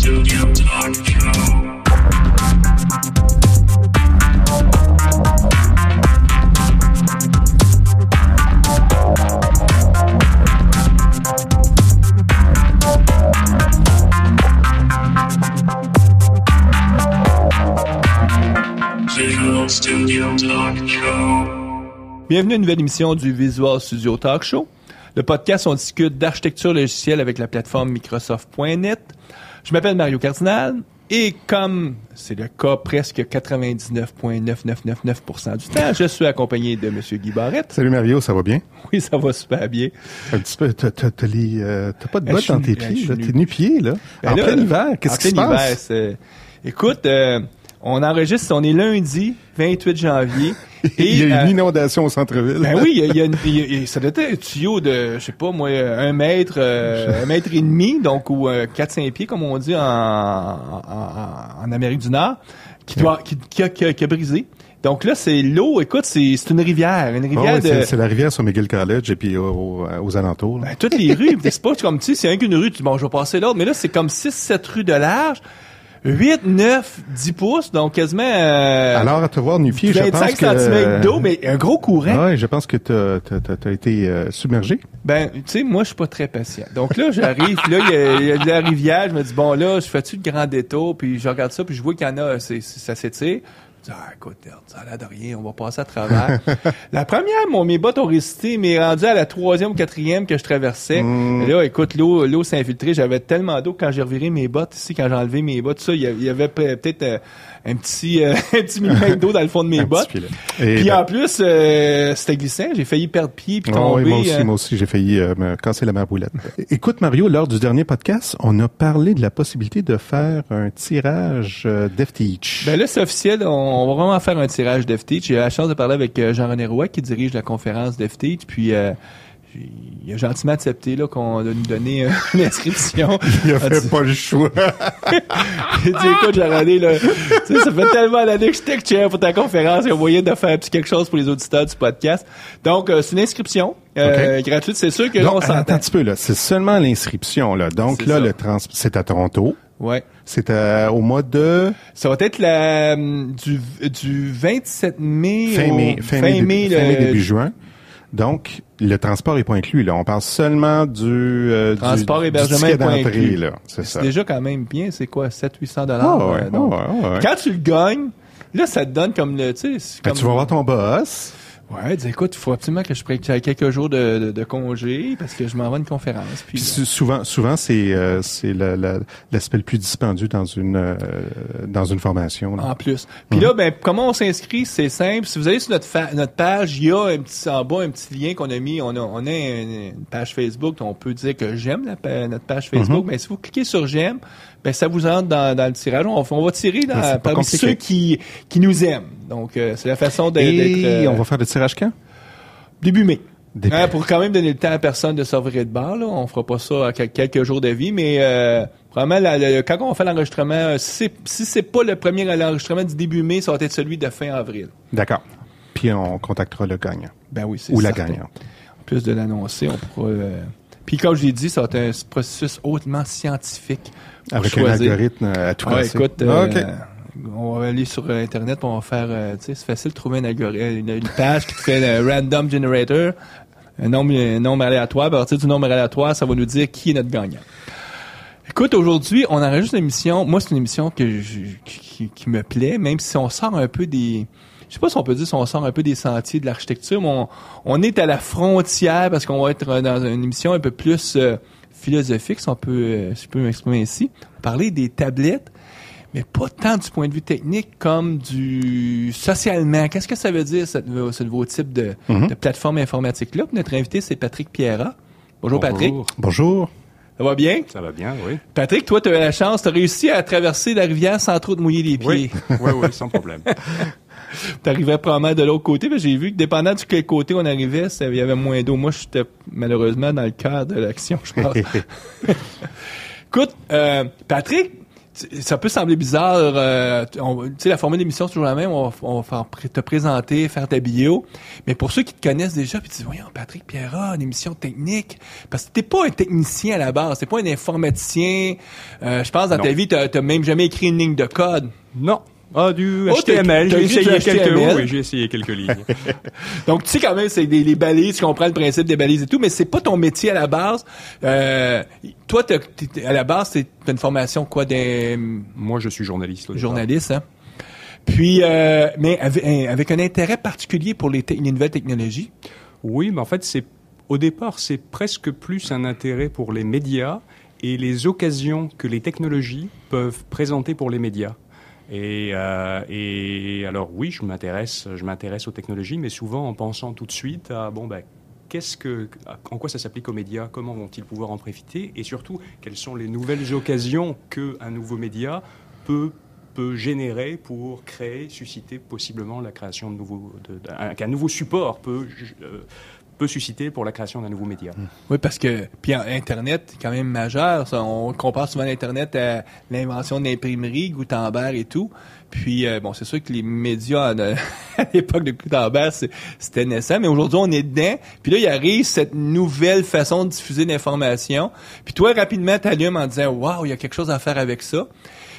Studio Talk Show. Visual Studio Talk Show. Bienvenue à une nouvelle émission du Visual Studio Talk Show. Le podcast, on discute d'architecture logicielle avec la plateforme Microsoft.net. Je m'appelle Mario Cardinal et comme c'est le cas presque 99,9999% du temps, je suis accompagné de M. Guy Barrette. Salut Mario, ça va bien? Oui, ça va super bien. Un petit peu, t'as pas de bottes dans tes pieds, là. T'es nu-pieds, là. Ben En là, plein hiver, qu'est-ce qui se passe? Écoute, on enregistre, on est lundi, 28 janvier. Et, il y a une inondation au centre-ville. Ben oui, ça doit être un tuyau de, je sais pas moi, 1 mètre, 1 mètre et demi, donc ou 4-5 pieds comme on dit en Amérique du Nord, qui a brisé. Donc là, c'est l'eau. Écoute, c'est une rivière, c'est la rivière sur McGill College et puis aux alentours. Là. Ben, toutes les rues, c'est pas comme tu sais, c'est rien qu'une rue. Tu dis bon, je vais passer l'autre, mais là c'est comme 6-7 rues de large. 8, 9, 10 pouces, donc quasiment... Alors, à te voir nu-pied, je pense que... 25 cm d'eau, mais un gros courant. Oui, je pense que t'as été submergé. Ben, tu sais, moi, je suis pas très patient. Donc là, j'arrive, là, il y a de la rivière, je me dis, bon, là, je fais-tu le grand détour, puis je regarde ça, puis je vois qu'il y en a, ça s'étire. Je dis, écoute, ça a l'air de rien, on va passer à travers. La première, mes bottes ont résisté, mais rendu à la 3e ou 4e que je traversais. Et là, écoute, l'eau s'est infiltrée. J'avais tellement d'eau quand j'ai reviré mes bottes ici, quand j'ai enlevé mes bottes, tout ça, il y avait peut-être un petit millimètre d'eau dans le fond de mes bottes. Puis en plus, c'était glissant. J'ai failli perdre pied puis tomber. Oui, moi aussi, j'ai failli me casser la marboulette. Écoute, Mario, lors du dernier podcast, on a parlé de la possibilité de faire un tirage d'FTeach. Ben là, c'est officiel. On va vraiment faire un tirage d'FTeach. J'ai eu la chance de parler avec Jean-René Roy qui dirige la conférence d'FTeach. Puis il a gentiment accepté là qu'on va nous donner une inscription. Il a fait pas le choix. Il dit écoute Jean-René, là, tu sais, ça fait tellement d'années que je t'ai chair pour ta conférence, il y a moyen de faire un petit quelque chose pour les auditeurs du podcast. Donc c'est une inscription gratuite, c'est sûr que là on s'entend. Attends un petit peu là, c'est seulement l'inscription là. Donc c'est là ça. C'est à Toronto. Ouais. C'est au mois de... Ça va être du 27 mai fin mai début juin. Donc, le transport est pas inclus, là. On parle seulement du transport hébergement ticket pas d'entrée, inclus. là. C'est déjà quand même bien. C'est quoi, 700-800 $? Donc, quand tu le gagnes, là, ça te donne comme le, tu sais, tu vas voir ton boss. Ouais, dis écoute, il faut absolument que je prenne quelques jours de congé parce que je m'en vais à une conférence. Puis souvent, c'est l'aspect le plus dispendieux dans une formation. Là. En plus. Puis là, ben comment on s'inscrit, c'est simple. Si vous allez sur notre page, il y a en bas un petit lien qu'on a mis. On a une page Facebook. On peut dire que j'aime notre page Facebook. Mais si vous cliquez sur j'aime, ben ça vous entre dans le tirage. On va tirer parmi ceux qui nous aiment. Donc c'est la façon d'être. On va faire le tirage quand? Début mai. Pour quand même donner le temps à personne de s'ouvrir de bar, là. On fera pas ça à quelques jours de vie, mais vraiment, quand on fait l'enregistrement, si c'est pas le premier à l'enregistrement du début mai, ça va être celui de fin avril. D'accord. Puis on contactera le gagnant. Ben oui, c'est ou certain. La gagnante. En plus de l'annoncer, on pourra... Puis comme je l'ai dit, ça va être un processus hautement scientifique. Avec choisir. Un algorithme à tout casser. Écoute, OK. On va aller sur Internet, on va faire, tu sais, c'est facile de trouver une page qui te fait un random generator, un nombre aléatoire. À partir du nombre aléatoire, ça va nous dire qui est notre gagnant. Écoute, aujourd'hui, on enregistre une émission. Moi, c'est une émission qui me plaît, même si on sort un peu des... Je sais pas si on peut dire si on sort un peu des sentiers de l'architecture, mais on est à la frontière parce qu'on va être dans une émission un peu plus philosophique, si je peux m'exprimer ici. Parler des tablettes, mais pas tant du point de vue technique comme du socialement. Qu'est-ce que ça veut dire, ce nouveau type de plateforme informatique-là? Notre invité, c'est Patrick Pierrat. Bonjour. Patrick. Bonjour. Ça va bien? Ça va bien, oui. Patrick, toi, tu as eu la chance, tu as réussi à traverser la rivière sans trop te mouiller les pieds. Oui, sans problème. Tu arrivais probablement de l'autre côté, mais j'ai vu que dépendant de quel côté on arrivait, il y avait moins d'eau. Moi, j'étais malheureusement dans le cœur de l'action, je pense. Écoute, Patrick, ça peut sembler bizarre. Tu sais, la formule d'émission, c'est toujours la même. On va te présenter, faire ta bio. Mais pour ceux qui te connaissent déjà, puis tu dis, voyons, Patrick Pierrat, une émission technique. Parce que t'es pas un technicien à la base. T'es pas un informaticien. Je pense, dans ta vie, t'as même jamais écrit une ligne de code. Non. Du HTML. J'ai essayé quelques lignes. Donc, tu sais quand même, c'est les balises, tu comprends le principe des balises et tout, mais c'est pas ton métier à la base. Toi, à la base, t'as une formation quoi Moi, je suis journaliste. Journaliste, hein. Puis, mais avec un intérêt particulier pour les nouvelles technologies. Oui, mais en fait, au départ, c'est presque plus un intérêt pour les médias et les occasions que les technologies peuvent présenter pour les médias. Et alors oui, je m'intéresse aux technologies, mais souvent en pensant tout de suite à en quoi ça s'applique aux médias, comment vont-ils pouvoir en profiter, et surtout quelles sont les nouvelles occasions qu'un nouveau média peut générer pour susciter possiblement la création qu'un nouveau support peut susciter pour la création d'un nouveau média. Oui, parce que puis Internet est quand même majeur. Ça, on compare souvent l'Internet à l'invention de l'imprimerie, Gutenberg et tout. Puis, c'est sûr que les médias à l'époque de Gutenberg, c'était naissant, mais aujourd'hui, on est dedans. Puis là, il arrive cette nouvelle façon de diffuser l'information. Puis toi, rapidement, t'allumes en disant « Wow, il y a quelque chose à faire avec ça ».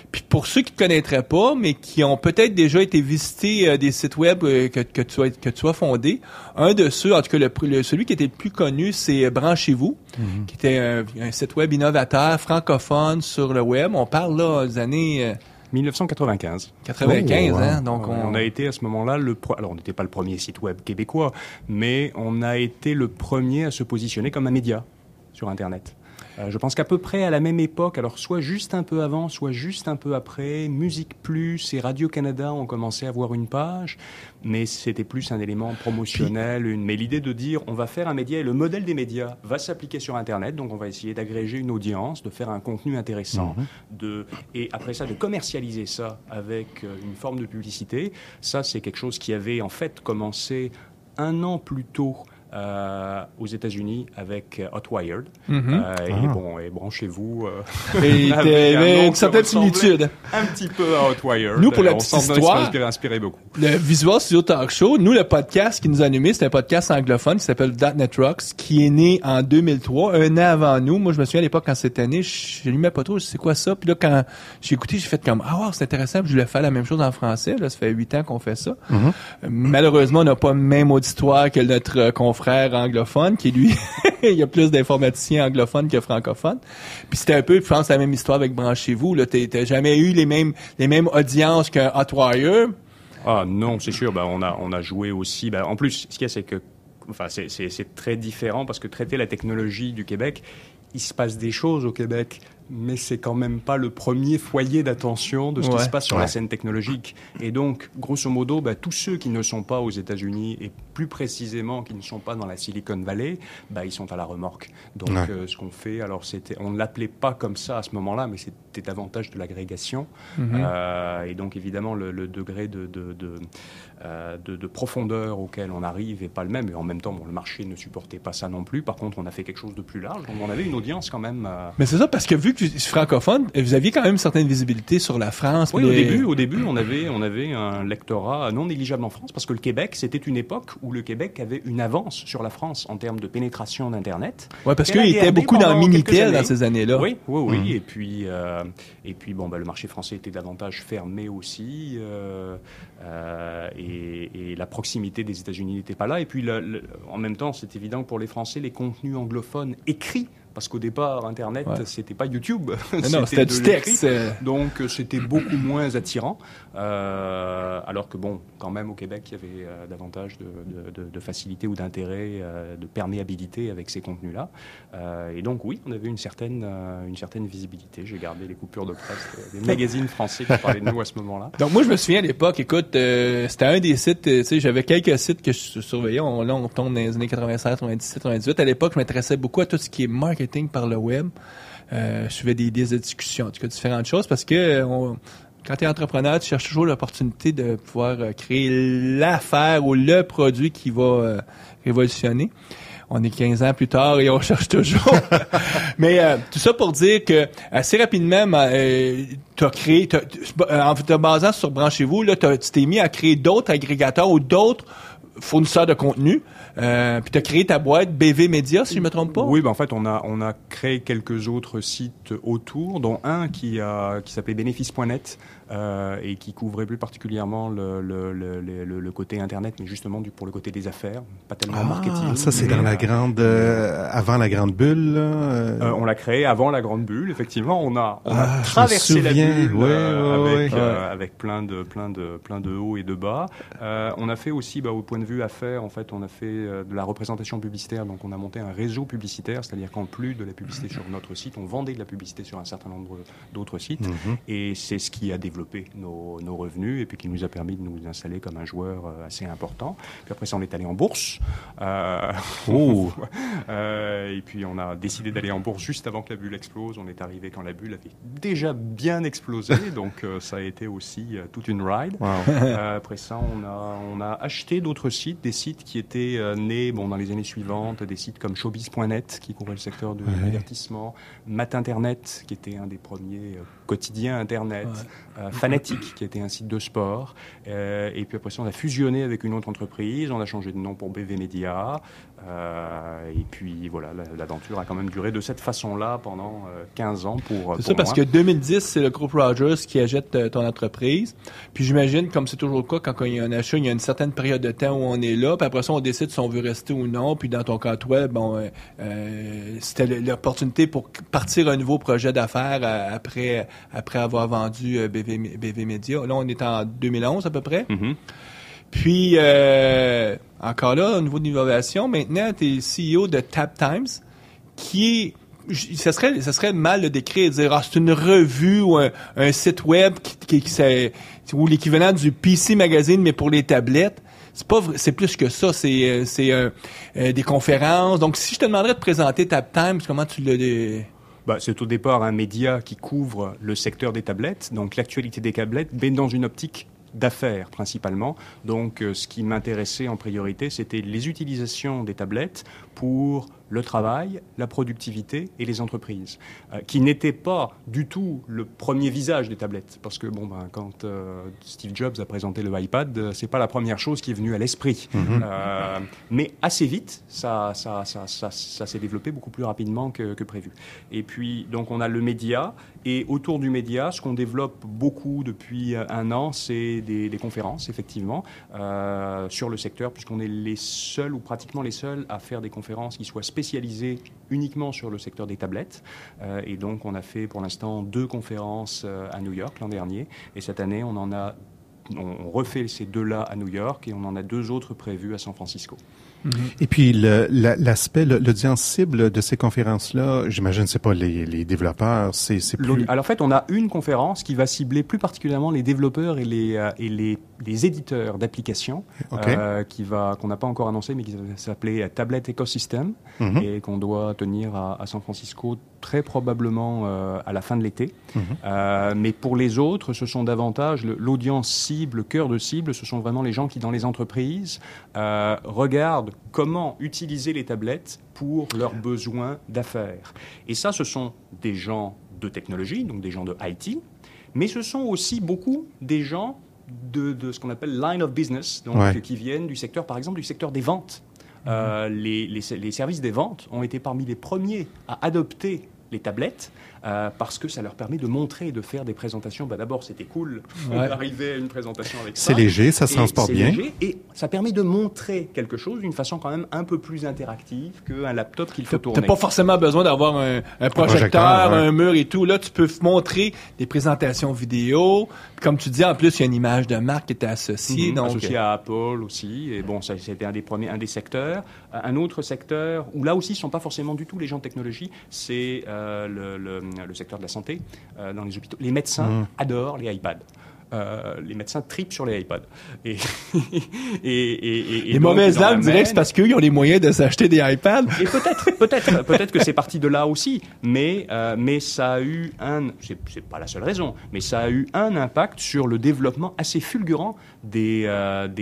Puis pour ceux qui te connaîtraient pas, mais qui ont peut-être déjà été visiter des sites web que tu as fondé, un de ceux, en tout cas celui qui était le plus connu, c'est Branchez-vous, qui était un site web innovateur, francophone sur le web. On parle là des années 1995. 95, hein. Donc on a été à ce moment-là alors on n'était pas le premier site web québécois, mais on a été le premier à se positionner comme un média sur Internet. Je pense qu'à peu près à la même époque, alors soit juste un peu avant, soit juste un peu après, Musique Plus et Radio-Canada ont commencé à avoir une page, mais c'était plus un élément promotionnel, mais l'idée de dire on va faire un média et le modèle des médias va s'appliquer sur Internet, donc on va essayer d'agréger une audience, de faire un contenu intéressant, et après ça de commercialiser ça avec une forme de publicité. Ça, c'est quelque chose qui avait en fait commencé un an plus tôt aux États-Unis avec Hotwired. Et branchez-vous. Et t'avais une certaine similitude. Un petit peu à Hotwired. Nous, pour la petite histoire, inspiré beaucoup. Le Visual Studio Talk Show, nous, le podcast qui nous a animé, c'est un podcast anglophone qui s'appelle .NET Rocks, qui est né en 2003, un an avant nous. Moi, je me souviens à l'époque, quand cette année, je n'aimais pas trop, je sais c'est quoi ça. Puis là, quand j'ai écouté, j'ai fait comme, wow, c'est intéressant. Puis je voulais faire la même chose en français. Là, ça fait 8 ans qu'on fait ça. Malheureusement, on n'a pas le même auditoire que notre confrère anglophone, qui lui, il y a plus d'informaticiens anglophones que francophones. Puis c'était un peu, je pense, la même histoire avec Branchez-vous. Là, t'as jamais eu les mêmes audiences qu'un Hotwire. Ah non, c'est sûr. On a joué aussi. En plus, ce qu'il y a, c'est que, c'est très différent parce que traiter la technologie du Québec, il se passe des choses au Québec, mais c'est quand même pas le premier foyer d'attention de ce qui se passe sur la scène technologique. Et donc, grosso modo, tous ceux qui ne sont pas aux États-Unis et plus précisément qui ne sont pas dans la Silicon Valley, ils sont à la remorque. Donc, ce qu'on fait, alors on ne l'appelait pas comme ça à ce moment-là, mais c'était davantage de l'agrégation. Et donc, évidemment, le degré de profondeur auquel on arrive n'est pas le même. Et en même temps, le marché ne supportait pas ça non plus. Par contre, on a fait quelque chose de plus large. Donc, on avait une audience quand même. Mais c'est ça, parce que vu que francophone, vous aviez quand même une certaine visibilité sur la France. Oui, au début, on avait un lectorat non négligeable en France, parce que le Québec, c'était une époque où le Québec avait une avance sur la France en termes de pénétration d'Internet. Oui, parce qu'il était beaucoup dans le Minitel dans ces années-là. Oui. Et puis, le marché français était davantage fermé aussi, et la proximité des États-Unis n'était pas là. Et puis, en même temps, c'est évident que pour les Français, les contenus anglophones écrits, parce qu'au départ, Internet, c'était pas YouTube. Non, c'était du texte. Donc, c'était beaucoup moins attirant. Alors que, quand même, au Québec, il y avait davantage de facilité ou d'intérêt, de perméabilité avec ces contenus-là. Et donc, oui, on avait une certaine visibilité. J'ai gardé les coupures de presse des magazines français qui parlaient de nous à ce moment-là. Donc, moi, je me souviens à l'époque, écoute, c'était un des sites, tu sais, j'avais quelques sites que je surveillais. Là, on tombe dans les années 96, 97, 98. À l'époque, je m'intéressais beaucoup à tout ce qui est marketing par le web. Je suivais des discussions, en tout cas différentes choses, parce que quand tu es entrepreneur, tu cherches toujours l'opportunité de pouvoir créer l'affaire ou le produit qui va révolutionner. on est 15 ans plus tard et on cherche toujours. Mais tout ça pour dire que assez rapidement, t'as créé, en te basant sur Branchez-vous, là, tu t'es mis à créer d'autres agrégateurs ou d'autres fournisseurs de contenu. Puis tu as créé ta boîte BV Media, si je me trompe pas. Oui, en fait, on a créé quelques autres sites autour, dont un qui s'appelait bénéfice.net et qui couvrait plus particulièrement le côté Internet, mais justement pour le côté des affaires, pas tellement marketing. Ça, c'est dans la grande... avant la grande bulle, là, on l'a créé avant la grande bulle, effectivement. On a traversé la bulle avec plein de hauts et de bas. On a fait aussi, au point de vue affaires, en fait, on a fait de la représentation publicitaire. Donc, on a monté un réseau publicitaire, c'est-à-dire qu'en plus de la publicité sur notre site, on vendait de la publicité sur un certain nombre d'autres sites. Et c'est ce qui a développé nos revenus et puis qui nous a permis de nous installer comme un joueur assez important. Puis après ça, on est allé en bourse. Et puis, on a décidé d'aller en bourse juste avant que la bulle explose. On est arrivé quand la bulle avait déjà bien explosé. Donc, ça a été aussi toute une ride. Wow. Après ça, on a acheté d'autres sites, des sites qui étaient nés dans les années suivantes, des sites comme showbiz.net qui couvrait le secteur de l'avertissement, Mat Internet qui était un des premiers quotidiens Internet, Fanatic qui était un site de sport. Et puis après ça, on a fusionné avec une autre entreprise, on a changé de nom pour BV Media. Et puis voilà, l'aventure a quand même duré de cette façon-là pendant 15 ans C'est ça, parce que 2010, c'est le groupe Rogers qui achète ton entreprise. Puis j'imagine, comme c'est toujours le cas, quand il y a un achat, il y a une certaine période de temps où on est là, puis après ça, on décide si on veut rester ou non. Puis dans ton cas, toi, c'était l'opportunité pour partir un nouveau projet d'affaires après avoir vendu BV Media. Là, on est en 2011 à peu près. Mm-hmm. Puis, encore là, au niveau de l'innovation, maintenant, tu es CEO de TapTimes, qui est... Ça serait mal de décrire, de dire, c'est une revue ou un site web ou l'équivalent du PC Magazine, mais pour les tablettes. C'est plus que ça. C'est des conférences. Donc, si je te demanderais de présenter TapTimes, comment tu le... C'est au départ un média qui couvre le secteur des tablettes, donc l'actualité des tablettes, mais dans une optique d'affaires principalement. Donc, ce qui m'intéressait en priorité, c'était les utilisations des tablettes pour le travail, la productivité et les entreprises, qui n'étaient pas du tout le premier visage des tablettes. Parce que quand Steve Jobs a présenté le iPad, c'est pas la première chose qui est venue à l'esprit. Mais assez vite, ça s'est développé beaucoup plus rapidement que prévu. Et puis, donc, on a le média. Et autour du média, ce qu'on développe beaucoup depuis un an, c'est des conférences, effectivement, sur le secteur, puisqu'on est les seuls ou pratiquement les seuls à faire des conférences qui soient spécialisées uniquement sur le secteur des tablettes. Et donc, on a fait pour l'instant 2 conférences à New York l'an dernier. Et cette année, on refait ces 2-là à New York et on en a 2 autres prévus à San Francisco. Et puis l'aspect, l'audience cible de ces conférences-là, j'imagine c'est pas les développeurs, c'est plus... Alors en fait, on a une conférence qui va cibler plus particulièrement les développeurs et les éditeurs d'applications, qu'on n'a pas encore annoncé, mais qui va s'appeler Tablet Ecosystem et qu'on doit tenir à San Francisco très probablement à la fin de l'été. Mais pour les autres, ce sont davantage l'audience cible, le cœur de cible, ce sont vraiment les gens qui, dans les entreprises, regardent comment utiliser les tablettes pour leurs besoins d'affaires. Et ça, ce sont des gens de technologie, donc des gens de IT, mais ce sont aussi beaucoup des gens de ce qu'on appelle line of business, donc qui viennent du secteur, par exemple, du secteur des ventes. Les services des ventes ont été parmi les premiers à adopter les tablettes parce que ça leur permet de montrer et de faire des présentations. D'abord, c'était cool d'arriver à une présentation avec ça. C'est léger, ça se transporte bien. Léger, et ça permet de montrer quelque chose d'une façon quand même un peu plus interactive qu'un laptop qu'il faut tourner. T'as pas forcément besoin d'avoir un projecteur, un mur et tout. Là, tu peux montrer des présentations vidéo. Comme tu dis, en plus, il y a une image de marque qui était associée. Donc... Associée à Apple aussi. Et bon, ça, c'était un des secteurs. Un autre secteur où là aussi, ce ne sont pas forcément du tout les gens de technologie, c'est le secteur de la santé dans les hôpitaux. Les médecins adorent les iPads. les médecins tripent sur les iPads. Et Les donc, mauvaises ils en langues diraient que c'est amènent. parce qu'eux, ils ont les moyens de s'acheter des iPads. Et peut-être que c'est parti de là aussi, mais ça a eu c'est pas la seule raison, mais ça a eu un impact sur le développement assez fulgurant des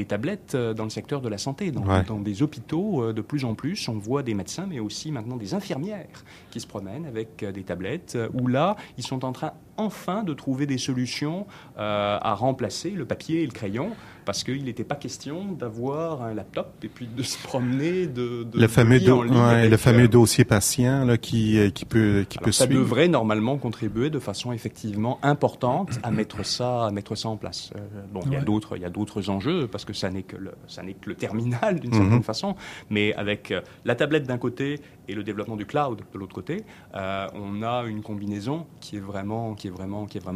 tablettes dans le secteur de la santé. Dans des hôpitaux, de plus en plus, on voit des médecins, mais aussi maintenant des infirmières qui se promènent avec des tablettes, où là, ils sont en train enfin de trouver des solutions à remplacer le papier et le crayon, parce qu'il n'était pas question d'avoir un laptop et puis de se promener le fameux lit en ligne avec, le fameux dossier patient là, qui peut ça suivre. devrait normalement contribuer de façon effectivement importante à mettre ça en place. Il y a d'autres enjeux parce que ça n'est que le terminal d'une certaine façon, mais avec la tablette d'un côté et le développement du cloud de l'autre côté, on a une combinaison qui est vraiment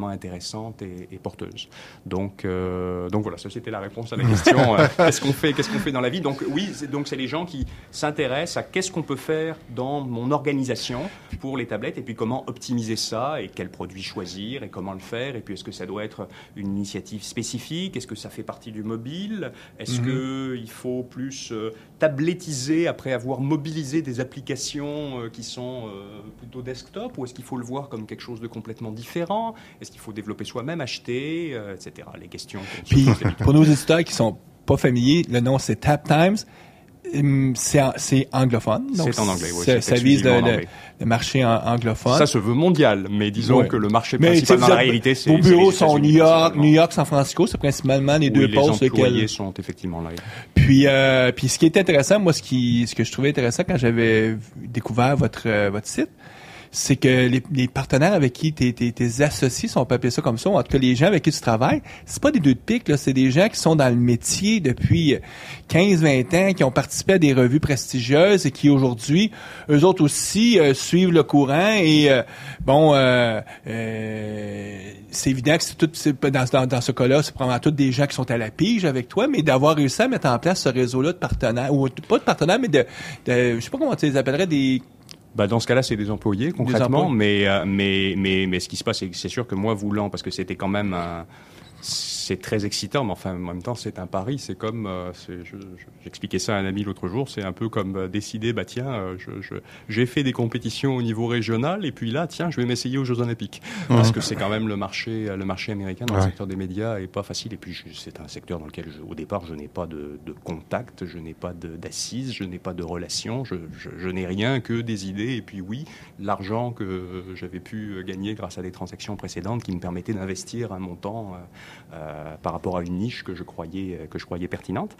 intéressante et porteuse. Donc voilà, ça c'était la réponse à la question. Qu'est-ce qu'on fait dans la vie? Donc oui, c'est les gens qui s'intéressent à qu'est-ce qu'on peut faire dans mon organisation pour les tablettes et puis comment optimiser ça et quels produits choisir et comment le faire et puis est-ce que ça doit être une initiative spécifique? Est-ce que ça fait partie du mobile? Est-ce qu'il faut plus tablettiser après avoir mobilisé des applications qui sont plutôt desktop, ou est-ce qu'il faut le voir comme quelque chose de complètement différent? Est-ce qu'il faut développer soi-même, acheter, etc. Les questions. Puis, pour nos éditeurs qui sont pas familiers, le nom c'est TapTimes. C'est anglophone. Donc c'est en anglais, oui. Ça vise le marché anglophone. Ça se veut mondial, mais disons que le marché principal dans la réalité, c'est vos bureaux les sont États-Unis, New York, San Francisco, c'est principalement les deux pôles. Les employés sont effectivement là. Puis ce qui est intéressant, moi, ce que je trouvais intéressant quand j'avais découvert votre site, c'est que les partenaires avec qui tes associés, si on peut appeler ça comme ça, ou en tout cas les gens avec qui tu travailles, c'est pas des deux de pique, là, c'est des gens qui sont dans le métier depuis 15-20 ans, qui ont participé à des revues prestigieuses et qui aujourd'hui, eux autres aussi, suivent le courant et c'est évident que dans ce cas-là, c'est probablement tous des gens qui sont à la pige avec toi, mais d'avoir réussi à mettre en place ce réseau-là de partenaires, ou pas de partenaires, mais de je sais pas comment tu les appellerais, des... Dans ce cas-là, c'est des employés concrètement, mais ce qui se passe, c'est que c'est sûr que moi voulant, parce que c'était quand même c'est très excitant, mais enfin en même temps c'est un pari. C'est comme j'expliquais ça à un ami l'autre jour. C'est un peu comme décider, j'ai fait des compétitions au niveau régional et puis là, tiens, je vais m'essayer aux Jeux Olympiques parce que c'est quand même le marché américain dans le secteur des médias est pas facile. Et puis c'est un secteur dans lequel au départ je n'ai pas de contact, je n'ai pas d'assises, je n'ai pas de relations, je n'ai rien que des idées et puis oui, l'argent que j'avais pu gagner grâce à des transactions précédentes qui me permettaient d'investir un montant par rapport à une niche que je croyais pertinente.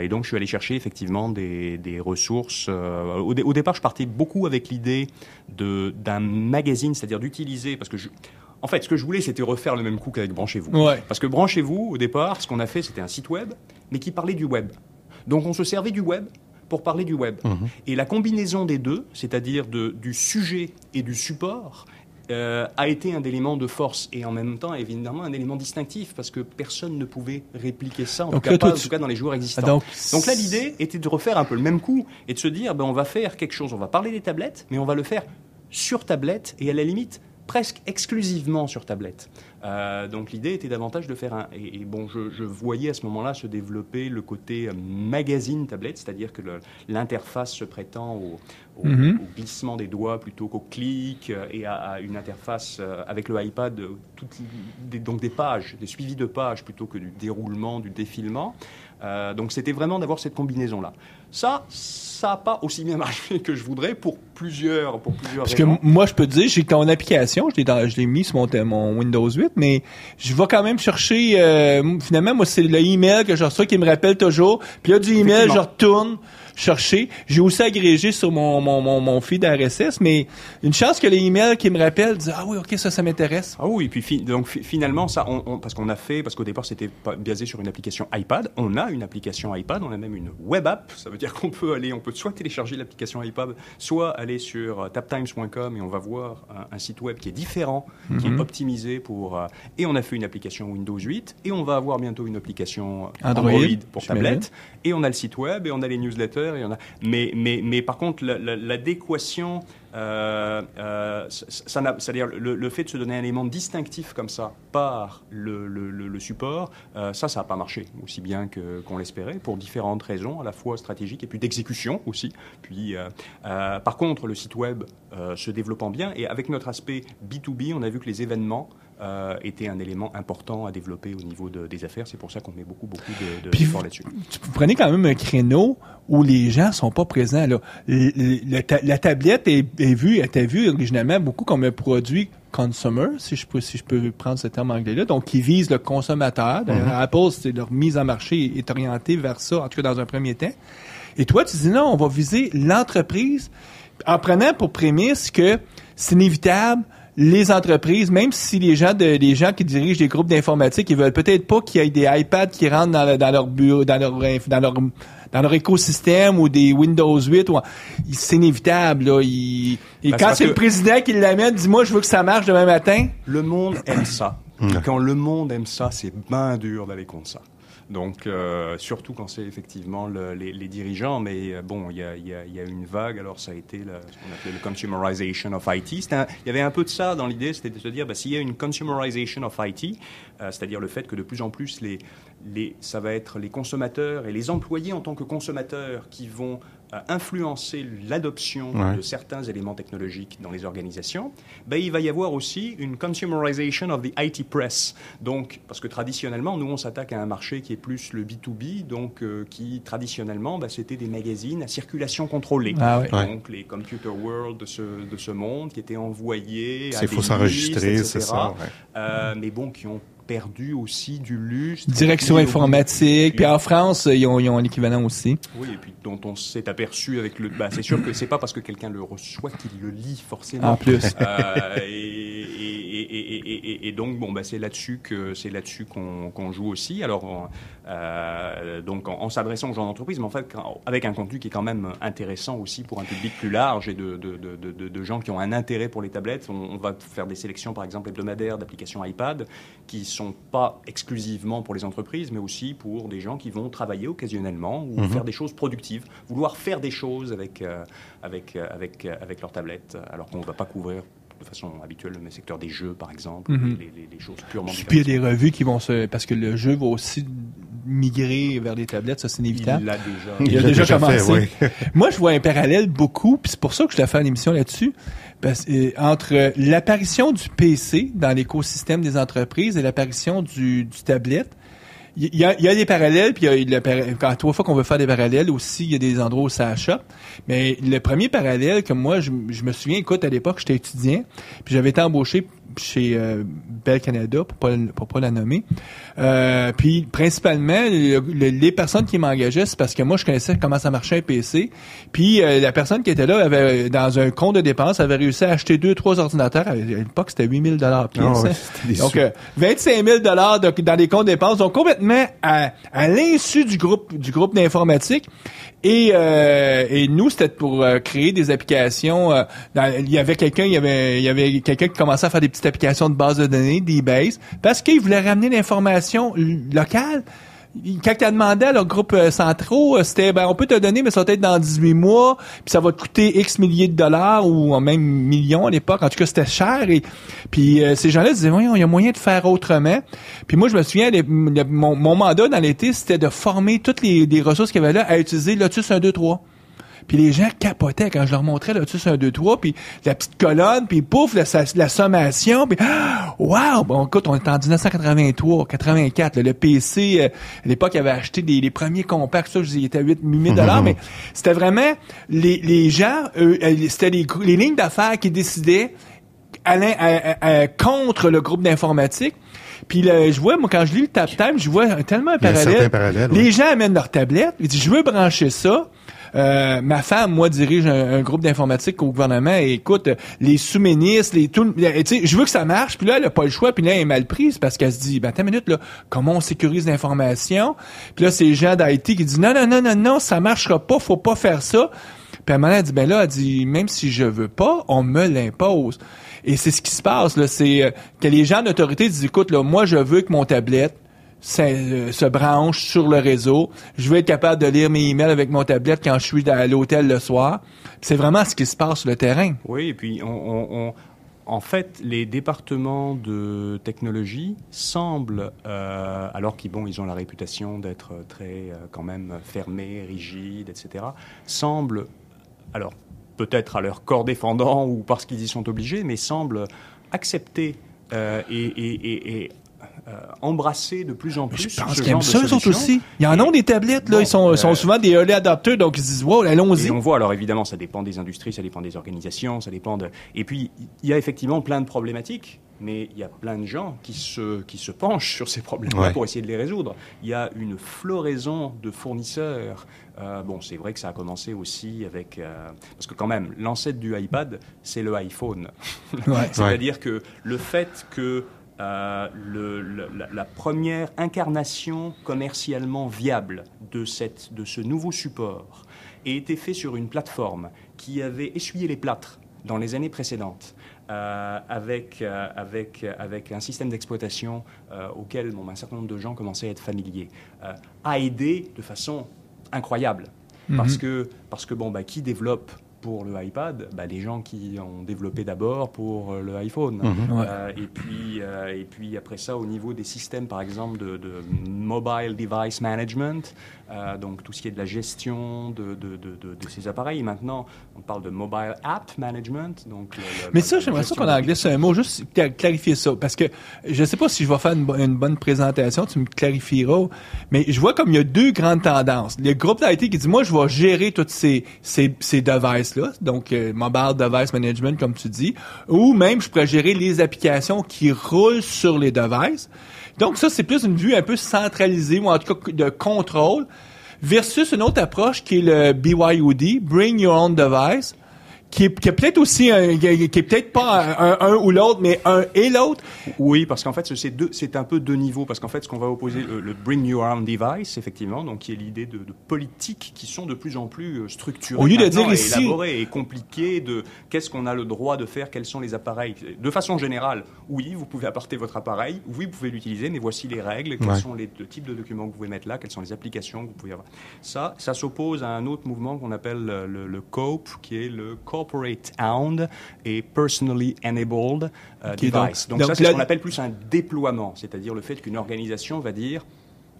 Et donc, je suis allé chercher effectivement des ressources. Au départ, je partais beaucoup avec l'idée d'un magazine, c'est-à-dire d'utiliser, parce que en fait, ce que je voulais, c'était refaire le même coup qu'avec Branchez-vous. Ouais. Parce que Branchez-vous, au départ, ce qu'on a fait, c'était un site web, mais qui parlait du web. Donc, on se servait du web pour parler du web. Et la combinaison des deux, c'est-à-dire du sujet et du support, a été un élément de force et en même temps évidemment un élément distinctif parce que personne ne pouvait répliquer ça, en tout cas dans les joueurs existants. Donc là l'idée était de refaire un peu le même coup et de se dire on va faire quelque chose, on va parler des tablettes mais on va le faire sur tablette et à la limite presque exclusivement sur tablette. Donc l'idée était davantage de faire je voyais à ce moment-là se développer le côté magazine tablette, c'est-à-dire que l'interface se prétend au glissement des doigts plutôt qu'au clic et à une interface avec le iPad, donc des pages, des suivis de pages plutôt que du déroulement, du défilement. Donc c'était vraiment d'avoir cette combinaison-là. Ça n'a pas aussi bien marché que je voudrais pour plusieurs Parce raisons. que moi, je peux te dire, j'ai ton application, je l'ai mis sur mon Windows 8, mais je vais quand même chercher, finalement, moi, c'est le email que je reçois qui me rappelle toujours. Puis là, du email, je retourne chercher. J'ai aussi agrégé sur mon feed RSS, mais une chance que les emails qui me rappellent disent ah oui, ok, ça m'intéresse. Ah oui, et puis donc finalement ça, parce qu'au départ c'était basé sur une application iPad. On a une application iPad, on a même une web app. Ça veut dire qu'on peut soit télécharger l'application iPad, soit aller sur taptimes.com et on va voir un site web qui est différent, qui est optimisé pour. Et on a fait une application Windows 8 et on va avoir bientôt une application Android pour tablette. Et on a le site web et on a les newsletters. Mais par contre, l'adéquation c'est-à-dire le fait de se donner un élément distinctif comme ça par le support, ça n'a pas marché aussi bien qu'on l'espérait pour différentes raisons, à la fois stratégiques et puis d'exécution aussi. Puis, par contre, le site web se développant bien et avec notre aspect B2B, on a vu que les événements était un élément important à développer au niveau des affaires. C'est pour ça qu'on met beaucoup d'efforts là-dessus. Vous prenez quand même un créneau où les gens sont pas présents. Là. La tablette était vue originalement beaucoup comme un produit consumer, si je peux prendre ce terme anglais-là, donc qui vise le consommateur. Apple, leur mise en marché est orientée vers ça, en tout cas dans un premier temps. Et toi, tu dis non, on va viser l'entreprise en prenant pour prémisse que c'est inévitable. Les entreprises, même si les gens qui dirigent des groupes d'informatique, ils veulent peut-être pas qu'il y ait des iPads qui rentrent dans leur bureau, dans leur écosystème ou des Windows 8, c'est inévitable, là. Quand c'est le président qui l'amène, dis-moi, je veux que ça marche demain matin. Le monde aime ça. Quand le monde aime ça, c'est bien dur d'aller contre ça. Donc, surtout quand c'est effectivement les dirigeants, mais bon, il y a une vague, alors ça a été ce qu'on appelait le consumerization of IT. Il y avait un peu de ça dans l'idée, c'était de se dire, s'il y a une consumerization of IT, c'est-à-dire le fait que de plus en plus, ça va être les consommateurs et les employés en tant que consommateurs qui vont influencer l'adoption de certains éléments technologiques dans les organisations, il va y avoir aussi une consumerization of the IT press. Donc, parce que traditionnellement, nous, on s'attaque à un marché qui est plus le B2B, donc qui, traditionnellement, c'était des magazines à circulation contrôlée. Donc, les Computer World de ce monde qui étaient envoyés à des faut s'enregistrer, c'est ça. Mais bon, qui ont perdu aussi du lustre. Direction informatique. Puis en France, ils ont l'équivalent aussi. Oui, et puis dont on s'est aperçu avec le... c'est sûr que c'est pas parce que quelqu'un le reçoit qu'il le lit forcément. En plus. Et donc, c'est là-dessus qu'on joue aussi. Alors, donc, en s'adressant aux gens d'entreprise, mais en fait, avec un contenu qui est quand même intéressant aussi pour un public plus large et de gens qui ont un intérêt pour les tablettes. On va faire des sélections, par exemple, hebdomadaires d'applications iPad qui sont pas exclusivement pour les entreprises, mais aussi pour des gens qui vont travailler occasionnellement ou faire des choses productives, vouloir faire des choses avec leur tablette, alors qu'on ne va pas couvrir de façon habituelle le secteur des jeux, par exemple, les choses purement différentes. Puis il y a des revues qui vont parce que le jeu va aussi migrer vers les tablettes, ça c'est inévitable. Il a déjà commencé. Oui. Moi, je vois un parallèle beaucoup, puis c'est pour ça que je dois faire une émission là-dessus, entre l'apparition du PC dans l'écosystème des entreprises et l'apparition du tablette. Il y a des parallèles, puis quand 3 fois qu'on veut faire des parallèles aussi, il y a des endroits où ça achoppe. Mais le premier parallèle que moi, je me souviens, écoute, à l'époque, j'étais étudiant, puis j'avais été embauché chez Bell Canada, pour pas la nommer. Puis principalement, les personnes qui m'engageaient, c'est parce que moi, je connaissais comment ça marchait un PC. Puis la personne qui était là avait, dans un compte de dépenses, avait réussi à acheter 2-3 ordinateurs. À l'époque, c'était 8 000 pièce. Donc 25 000 dans les comptes de dépenses. Donc complètement à l'insu du groupe d'informatique. Et nous, c'était pour créer des applications. Il y avait quelqu'un qui commençait à faire des petites applications de base de données, des bases, parce qu'ils voulaient ramener l'information locale. Quand ils demandaient à leurs groupes centraux, c'était on peut te donner, mais ça va être dans 18 mois, puis ça va te coûter X milliers de dollars ou même millions à l'époque. En tout cas, c'était cher. Et puis ces gens-là disaient, voyons, il y a moyen de faire autrement. Puis moi, je me souviens, mon mandat dans l'été, c'était de former toutes les ressources qu'il y avait là à utiliser Lotus 1, 2, 3. Puis les gens capotaient quand je leur montrais Lotus 1, 2, 3, puis la petite colonne, puis pouf, la sommation, puis wow! Bon, écoute, on est en 1983, 84, le PC, à l'époque, il avait acheté les premiers compacts, ça, je disais, il était à 8 000 $, mais c'était vraiment les gens, c'était les lignes d'affaires qui décidaient contre le groupe d'informatique. Puis je vois, moi, quand je lis le Tap Time, je vois tellement un parallèle. Les gens amènent leur tablette, ils disent, je veux brancher ça. Ma femme, moi, dirige un groupe d'informatique au gouvernement et écoute, les sous-ministres, je veux que ça marche, puis là, elle a pas le choix, puis là, elle est mal prise parce qu'elle se dit, attends une minute, là, comment on sécurise l'information? Puis là, c'est les gens d'IT qui disent, non, ça marchera pas, faut pas faire ça. Puis à un moment, elle dit, elle dit, même si je veux pas, on me l'impose. Et c'est ce qui se passe, là, c'est que les gens d'autorité disent, écoute, là, moi, je veux que mon tablette se branche sur le réseau. Je veux être capable de lire mes emails avec mon tablette quand je suis à l'hôtel le soir. C'est vraiment ce qui se passe sur le terrain. Oui, et puis en fait, les départements de technologie semblent, alors qu'ils ont la réputation d'être très quand même fermés, rigides, etc., semblent, alors peut-être à leur corps défendant ou parce qu'ils y sont obligés, mais semblent accepter et embrasser de plus en plus Je pense ce qu'ils genre aiment de ça, eux autres solutions. aussi. Ils en ont des tablettes, là. Bon, Ils sont souvent des early adopters, donc ils se disent, wow, allons-y. Et on voit, alors évidemment, ça dépend des industries, ça dépend des organisations, ça dépend de... Et puis, il y a effectivement plein de problématiques, mais il y a plein de gens qui se penchent sur ces problèmes-là pour essayer de les résoudre. Il y a une floraison de fournisseurs. C'est vrai que ça a commencé aussi avec... parce que quand même, l'ancêtre du iPad, c'est le iPhone. C'est-à-dire que le fait que la première incarnation commercialement viable de ce nouveau support ait été fait sur une plateforme qui avait essuyé les plâtres dans les années précédentes, avec un système d'exploitation auquel un certain nombre de gens commençaient à être familiers, a aidé de façon incroyable. Parce que qui développe pour le iPad, les gens qui ont développé d'abord pour le iPhone. Et puis après ça, au niveau des systèmes, par exemple, de mobile device management, donc tout ce qui est de la gestion de ces appareils. Maintenant, on parle de mobile app management. Donc mais ça, j'aimerais ça qu'on en glisse un mot, juste clarifier ça, parce que je ne sais pas si je vais faire une bonne présentation, tu me clarifieras, mais je vois comme il y a deux grandes tendances. Le groupe d'IT qui dit, moi, je vais gérer toutes ces devices-là, donc mobile device management, comme tu dis, ou même je pourrais gérer les applications qui roulent sur les devices. Donc ça, c'est plus une vue un peu centralisée, ou en tout cas de contrôle, versus une autre approche qui est le BYOD, Bring Your Own Device, qui est peut-être aussi qui est peut-être pas un ou l'autre, mais un et l'autre. Oui, parce qu'en fait, c'est un peu deux niveaux. Parce qu'en fait, ce qu'on va opposer, le Bring Your Own Device, effectivement, donc qui est l'idée de politiques qui sont de plus en plus structurées. Au lieu de dire ici, élaborées et compliquées de qu'est-ce qu'on a le droit de faire, quels sont les appareils. De façon générale, oui, vous pouvez apporter votre appareil, oui, vous pouvez l'utiliser, mais voici les règles, quels sont les types de documents que vous pouvez mettre là, quelles sont les applications que vous pouvez avoir. Ça s'oppose à un autre mouvement qu'on appelle le COPE, qui est le Corporate Owned et Personally Enabled Device. Donc ça, c'est ce qu'on appelle plus un déploiement, c'est-à-dire le fait qu'une organisation va dire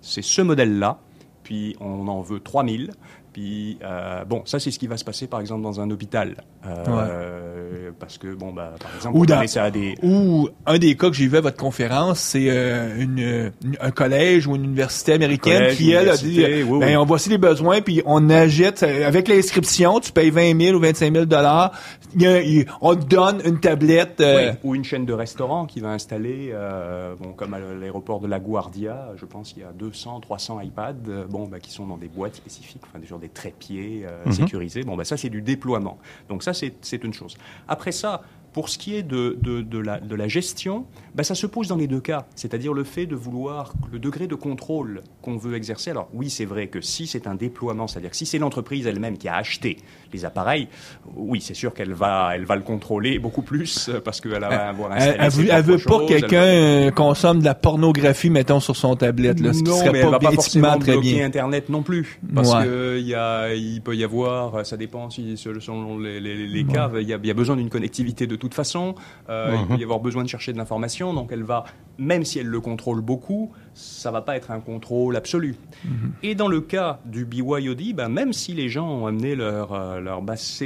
c'est ce modèle-là, puis on en veut 3000, puis ça c'est ce qui va se passer par exemple dans un hôpital, parce que par exemple on connaît ça à des... Ou un des cas que j'ai vu à votre conférence, c'est un collège ou une université américaine qui elle a dit on voici les besoins puis on achète avec l'inscription, tu payes 20 000 ou 25 000 on te donne une tablette ou une chaîne de restaurants qui va installer comme à l'aéroport de LaGuardia, je pense qu'il y a 200-300 iPads qui sont dans des boîtes spécifiques, des trépieds sécurisés. Ça c'est du déploiement. Donc ça c'est une chose. Après ça, pour ce qui est de la gestion, ça se pose dans les deux cas. C'est-à-dire le fait de vouloir, le degré de contrôle qu'on veut exercer. Alors oui, c'est vrai que si c'est un déploiement, c'est-à-dire que si c'est l'entreprise elle-même qui a acheté les appareils, oui, c'est sûr qu'elle va le contrôler beaucoup plus parce qu'elle va avoir installé elle veut pas que quelqu'un consomme de la pornographie, mettons, sur son tablette, là, ce qui serait elle va pas forcément très bloquer bien. Internet non plus, parce que il peut y avoir, ça dépend selon les cas, il y a besoin d'une connectivité de toute façon, il peut y avoir besoin de chercher de l'information, donc elle va, même si elle le contrôle beaucoup, ça va pas être un contrôle absolu. Et dans le cas du BYOD, même si les gens ont amené leur base,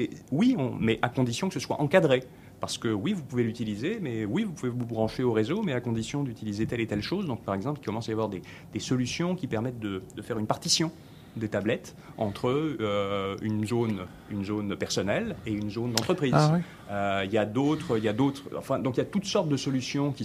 mais à condition que ce soit encadré. Parce que oui, vous pouvez l'utiliser, mais oui, vous pouvez vous brancher au réseau, mais à condition d'utiliser telle et telle chose. Donc par exemple, il commence à y avoir des solutions qui permettent de faire une partition des tablettes entre une zone personnelle et une zone d'entreprise. Il y a d'autres, donc il y a toutes sortes de solutions qui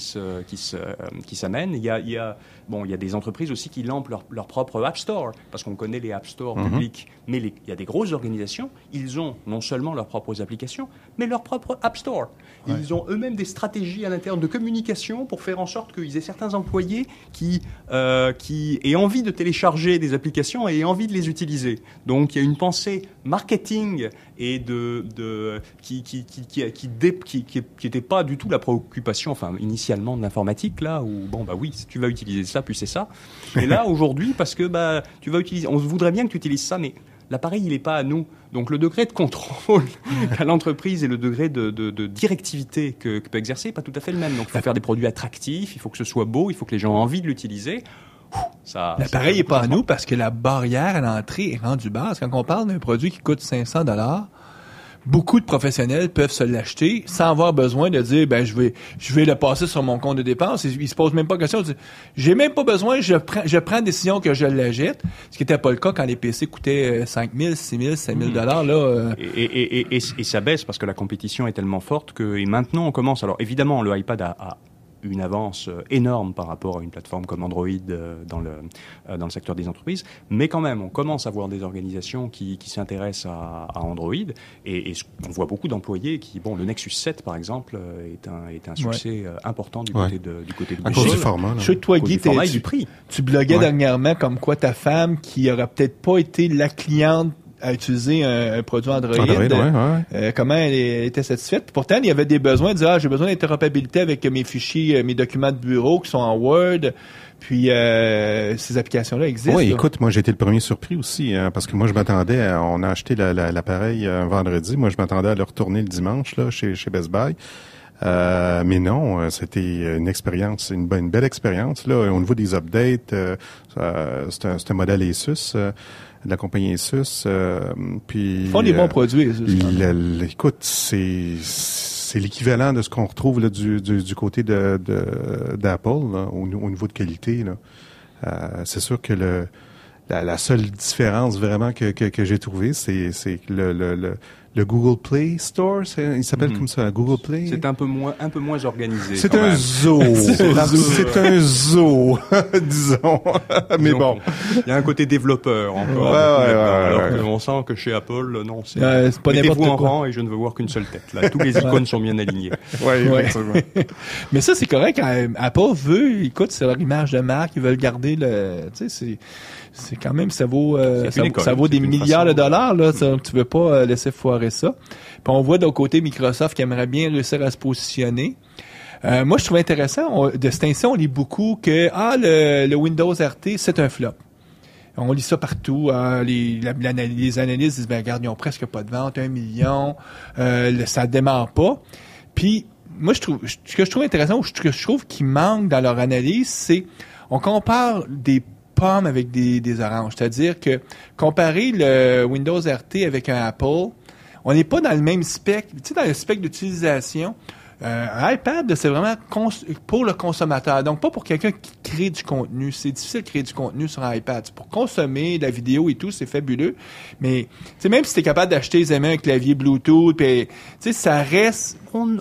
s'amènent. Il y a des entreprises aussi qui lancent leur propre App Store, parce qu'on connaît les App Store publics, mais il y a des grosses organisations, ils ont non seulement leurs propres applications, mais leur propre App Store. Ils ont eux-mêmes des stratégies à l'interne de communication pour faire en sorte qu'ils aient certains employés qui aient envie de télécharger des applications et aient envie de les utiliser. Donc il y a une pensée marketing et qui était pas du tout la préoccupation, enfin initialement de l'informatique là, où bon bah oui, tu vas utiliser ça, puis c'est ça. Et là aujourd'hui, parce que bah tu vas utiliser, on voudrait bien que tu utilises ça, mais l'appareil, il n'est pas à nous. Donc, le degré de contrôle qu'a l'entreprise et le degré de directivité que peut exercer n'est pas tout à fait le même. Donc, il faut faire des produits attractifs, il faut que ce soit beau, il faut que les gens aient envie de l'utiliser. L'appareil n'est pas à nous parce que la barrière à l'entrée est rendue basse. Quand on parle d'un produit qui coûte 500 $, beaucoup de professionnels peuvent se l'acheter sans avoir besoin de dire ben je vais le passer sur mon compte de dépenses. Ils se posent même pas question. J'ai même pas besoin, je prends la décision que je l'achète, ce qui n'était pas le cas quand les PC coûtaient 5 000, 6 000, 7 000 $. Là, Et ça baisse parce que la compétition est tellement forte que et maintenant on commence. Alors évidemment le iPad a une avance énorme par rapport à une plateforme comme Android dans le secteur des entreprises, mais quand même, on commence à voir des organisations qui s'intéressent à Android, et on voit beaucoup d'employés qui, bon, le Nexus 7 par exemple est un succès important du côté du à cause du format. Je sais que toi, Guy, du prix. Tu bloguais dernièrement comme quoi ta femme, qui aurait peut-être pas été la cliente à utiliser un produit Android. Comment elle était satisfaite. Pourtant, il y avait des besoins de dire, j'ai besoin d'interopérabilité avec mes fichiers, mes documents de bureau qui sont en Word. Puis ces applications-là existent. Oui, écoute, moi j'ai été le premier surpris aussi, parce que moi je m'attendais, on a acheté l'appareil un vendredi, moi je m'attendais à le retourner le dimanche là chez Best Buy. Mais non, c'était une expérience, une belle expérience là. Au niveau des updates, c'est un modèle Asus. De la compagnie Asus, puis... Ils font des bons produits, Asus. Écoute, c'est l'équivalent de ce qu'on retrouve là, du côté d'Apple, là, au niveau de qualité, là. C'est sûr que la seule différence vraiment que j'ai trouvée, c'est que le Google Play Store, il s'appelle comme ça, Google Play. C'est un peu moins organisé. C'est un zoo. C'est un zoo, disons. Mais bon. Il y a un côté développeur encore. Alors qu'on sent que chez Apple, non, c'est pas n'importe quoi. En rang et je ne veux voir qu'une seule tête. Là, tous les icônes sont bien alignés. Mais ça, c'est correct. Apple veut, écoute, c'est leur image de marque, ils veulent garder tu sais, c'est quand même, ça vaut des milliards de dollars, là. Tu veux pas laisser foirer ça. Puis on voit d'un côté Microsoft qui aimerait bien réussir à se positionner. Moi, je trouve intéressant, de cet instant, on lit beaucoup que le Windows RT, c'est un flop. On lit ça partout. Les analystes disent, ben regarde, ils ont presque pas de vente, 1 million, ça démarre pas. Puis, moi, ce que je trouve intéressant, ou ce que je trouve qui manque dans leur analyse, c'est, on compare des pommes avec des oranges. C'est-à-dire que comparer le Windows RT avec un Apple, on n'est pas dans le même spectre. Tu sais, dans le spectre d'utilisation, un iPad, c'est vraiment pour le consommateur. Donc, pas pour quelqu'un qui crée du contenu. C'est difficile de créer du contenu sur un iPad. C'est pour consommer de la vidéo et tout, c'est fabuleux. Mais, tu sais, même si t'es capable d'acheter aisément un clavier Bluetooth, tu sais, ça reste...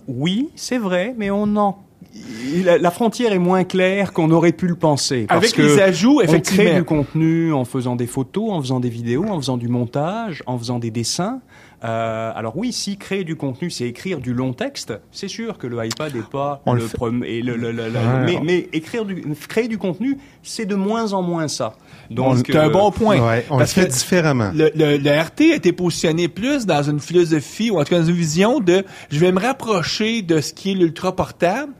Oui, c'est vrai, mais la frontière est moins claire qu'on aurait pu le penser. Parce avec les ajouts, effectivement. On crée du contenu en faisant des photos, en faisant des vidéos, en faisant du montage, en faisant des dessins. Alors oui, si créer du contenu, c'est écrire du long texte, c'est sûr que le iPad n'est pas le premier. Mais créer du contenu, c'est de moins en moins ça. Donc c'est un bon point. Ouais, on le fait différemment. Le RT a été positionné plus dans une philosophie, ou en tout cas dans une vision de je vais me rapprocher de ce qui est l'ultra portable.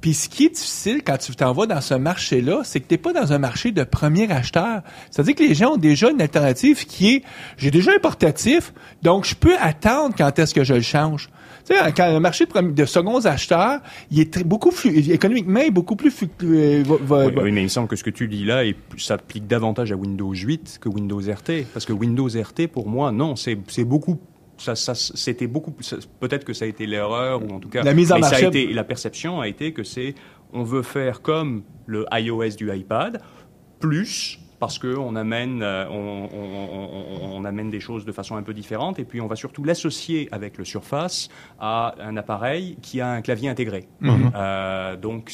Puis ce qui est difficile quand tu t'en vas dans ce marché-là, c'est que t'es pas dans un marché de premier acheteur. C'est-à-dire que les gens ont déjà une alternative qui est, j'ai déjà un portatif, donc je peux attendre quand est-ce que je le change. Tu sais, quand le marché de seconds acheteurs, il est économiquement, beaucoup plus... Oui, mais il me semble que ce que tu dis là s'applique davantage à Windows 8 que Windows RT. Parce que Windows RT, pour moi, non, c'est beaucoup... c'était beaucoup peut-être que ça a été l'erreur ou en tout cas la mise en marché. La perception a été que on veut faire comme le iOS du iPad plus parce que on amène des choses de façon un peu différente et puis on va surtout l'associer avec le Surface à un appareil qui a un clavier intégré. Donc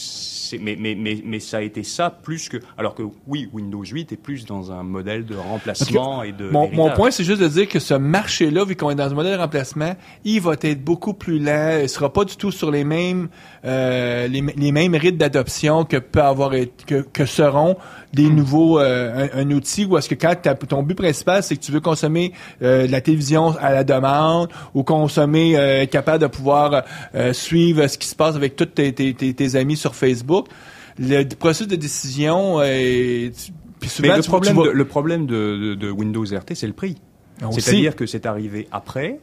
mais ça a été ça plus que alors que oui, Windows 8 est plus dans un modèle de remplacement et de mon point, c'est juste de dire que ce marché-là, vu qu'on est dans un modèle de remplacement, il va être beaucoup plus lent, il sera pas du tout sur les mêmes les mêmes rythmes d'adoption que peut avoir que seront des nouveaux un outil où est-ce que quand ton but principal, c'est que tu veux consommer de la télévision à la demande ou consommer, être capable de pouvoir suivre ce qui se passe avec tous tes amis sur Facebook, le processus de décision puis souvent, mais le problème de Windows RT, c'est le prix. C'est-à-dire que c'est arrivé après,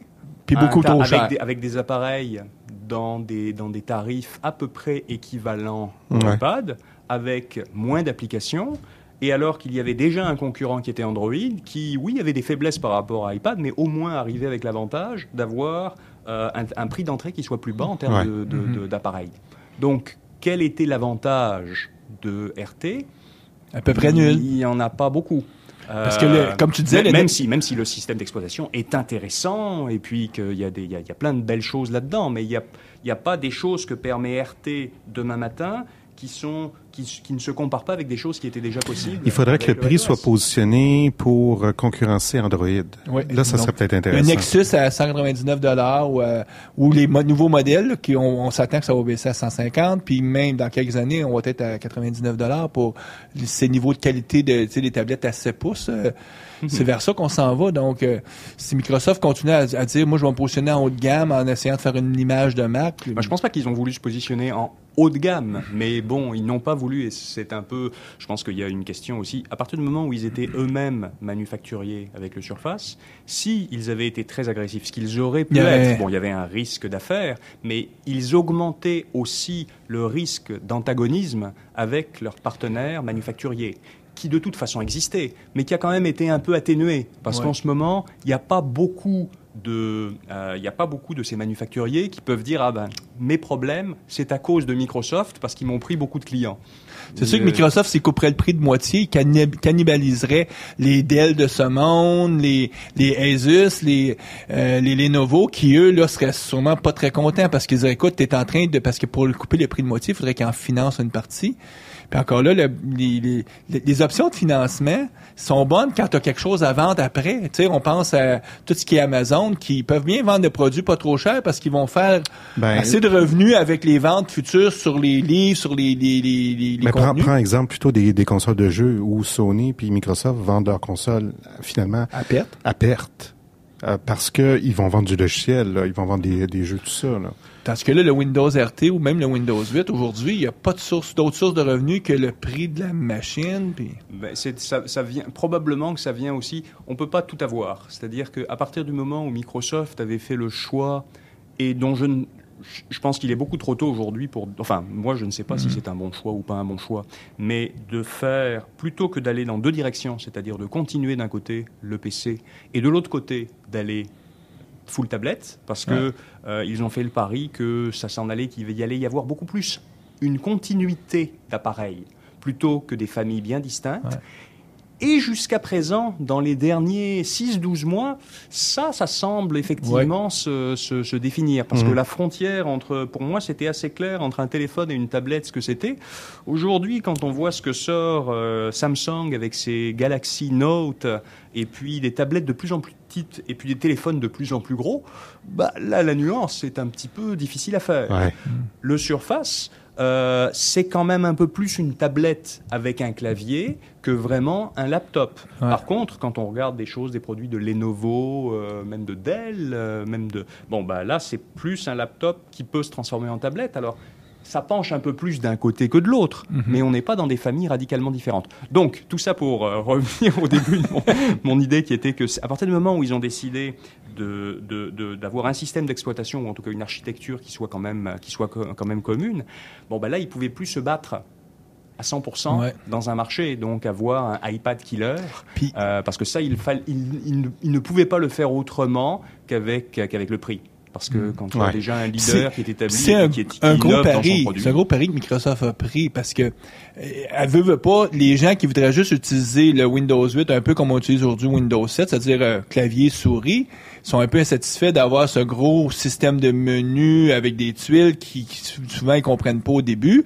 puis beaucoup trop cher. Avec des appareils dans des tarifs à peu près équivalents au iPad, avec moins d'applications, et alors qu'il y avait déjà un concurrent qui était Android, qui, oui, avait des faiblesses par rapport à iPad, mais au moins arrivait avec l'avantage d'avoir un prix d'entrée qui soit plus bas en termes d'appareils. Donc, quel était l'avantage de RT ? À peu près nul. Il n'y en a pas beaucoup. Parce que, comme tu disais... Même si le système d'exploitation est intéressant, et puis qu'il y a plein de belles choses là-dedans, mais il n'y a pas des choses que permet RT demain matin qui ne se comparent pas avec des choses qui étaient déjà possibles. Il faudrait que le prix soit positionné pour concurrencer Android. Oui, là, ça serait peut-être intéressant. Le Nexus à 199$ ou les nouveaux modèles, on s'attend que ça va baisser à 150$, puis même dans quelques années, on va être à 99$ pour ces niveaux de qualité des tablettes à 7 pouces. C'est vers ça qu'on s'en va. Donc, si Microsoft continue à dire, moi, je vais me positionner en haut de gamme en essayant de faire une image de Mac. Je pense pas qu'ils ont voulu se positionner en haut de gamme, mais bon, ils n'ont pas voulu, et c'est un peu, je pense qu'il y a une question aussi, à partir du moment où ils étaient eux-mêmes manufacturiers avec le Surface, s'ils avaient été très agressifs, ce qu'ils auraient pu être, bon, il y avait un risque d'affaires, mais ils augmentaient aussi le risque d'antagonisme avec leurs partenaires manufacturiers, qui de toute façon existait, mais qui a quand même été un peu atténué, parce qu'en ce moment, il n'y a pas beaucoup de ces manufacturiers qui peuvent dire mes problèmes, c'est à cause de Microsoft parce qu'ils m'ont pris beaucoup de clients. C'est sûr que Microsoft s'y couperait le prix de moitié, il cannibaliserait les Dell de ce monde, les Asus, les Lenovo, qui eux là seraient sûrement pas très contents parce qu'ils diraient écoute, t'es en train de, parce que pour couper le prix de moitié, il faudrait qu'ils en financent une partie. Puis encore là, les options de financement sont bonnes quand tu as quelque chose à vendre après. Tu sais, on pense à tout ce qui est Amazon, qui peuvent bien vendre des produits pas trop chers parce qu'ils vont faire assez de revenus avec les ventes futures sur les livres, sur les contenus. Prends exemple plutôt des consoles de jeux où Sony puis Microsoft vendent leurs consoles finalement à perte. Parce que ils vont vendre du logiciel, là, ils vont vendre des jeux, tout ça, là. Parce que là, le Windows RT ou même le Windows 8, aujourd'hui, il n'y a pas d'autres sources de revenus que le prix de la machine. Puis... ça vient, probablement que ça vient aussi, on ne peut pas tout avoir. C'est-à-dire qu'à partir du moment où Microsoft avait fait le choix, et dont je pense qu'il est beaucoup trop tôt aujourd'hui enfin, moi, je ne sais pas si c'est un bon choix ou pas un bon choix, mais de faire, plutôt que d'aller dans deux directions, c'est-à-dire de continuer d'un côté le PC et de l'autre côté d'aller full tablette, parce que ils ont fait le pari que ça s'en allait, qu'il y allait y avoir beaucoup plus une continuité d'appareils, plutôt que des familles bien distinctes. Ouais. Et jusqu'à présent, dans les derniers 6-12 mois, ça semble effectivement se définir. Parce que la frontière pour moi, c'était assez clair entre un téléphone et une tablette, ce que c'était. Aujourd'hui, quand on voit ce que sort Samsung avec ses Galaxy Note, et puis des tablettes de plus en plus petites, et puis des téléphones de plus en plus gros, là, la nuance est un petit peu difficile à faire. Ouais. Le Surface... c'est quand même un peu plus une tablette avec un clavier que vraiment un laptop. Ouais. Par contre, quand on regarde des produits de Lenovo, même de Dell, là, c'est plus un laptop qui peut se transformer en tablette. Alors, ça penche un peu plus d'un côté que de l'autre, mais on n'est pas dans des familles radicalement différentes. Donc, tout ça pour revenir au début de mon idée qui était que à partir du moment où ils ont décidé d'avoir un système d'exploitation, ou en tout cas une architecture qui soit quand même commune, là, ils ne pouvaient plus se battre à 100% dans un marché, donc avoir un iPad killer, parce que ça, il ne pouvait pas le faire autrement qu'avec le prix. Parce que quand tu as déjà un leader qui est établi, qui est un gros pari. C'est un gros pari que Microsoft a pris parce que elle veut pas les gens qui voudraient juste utiliser le Windows 8 un peu comme on utilise aujourd'hui Windows 7, c'est-à-dire clavier souris, sont un peu insatisfaits d'avoir ce gros système de menus avec des tuiles qui souvent ils comprennent pas au début.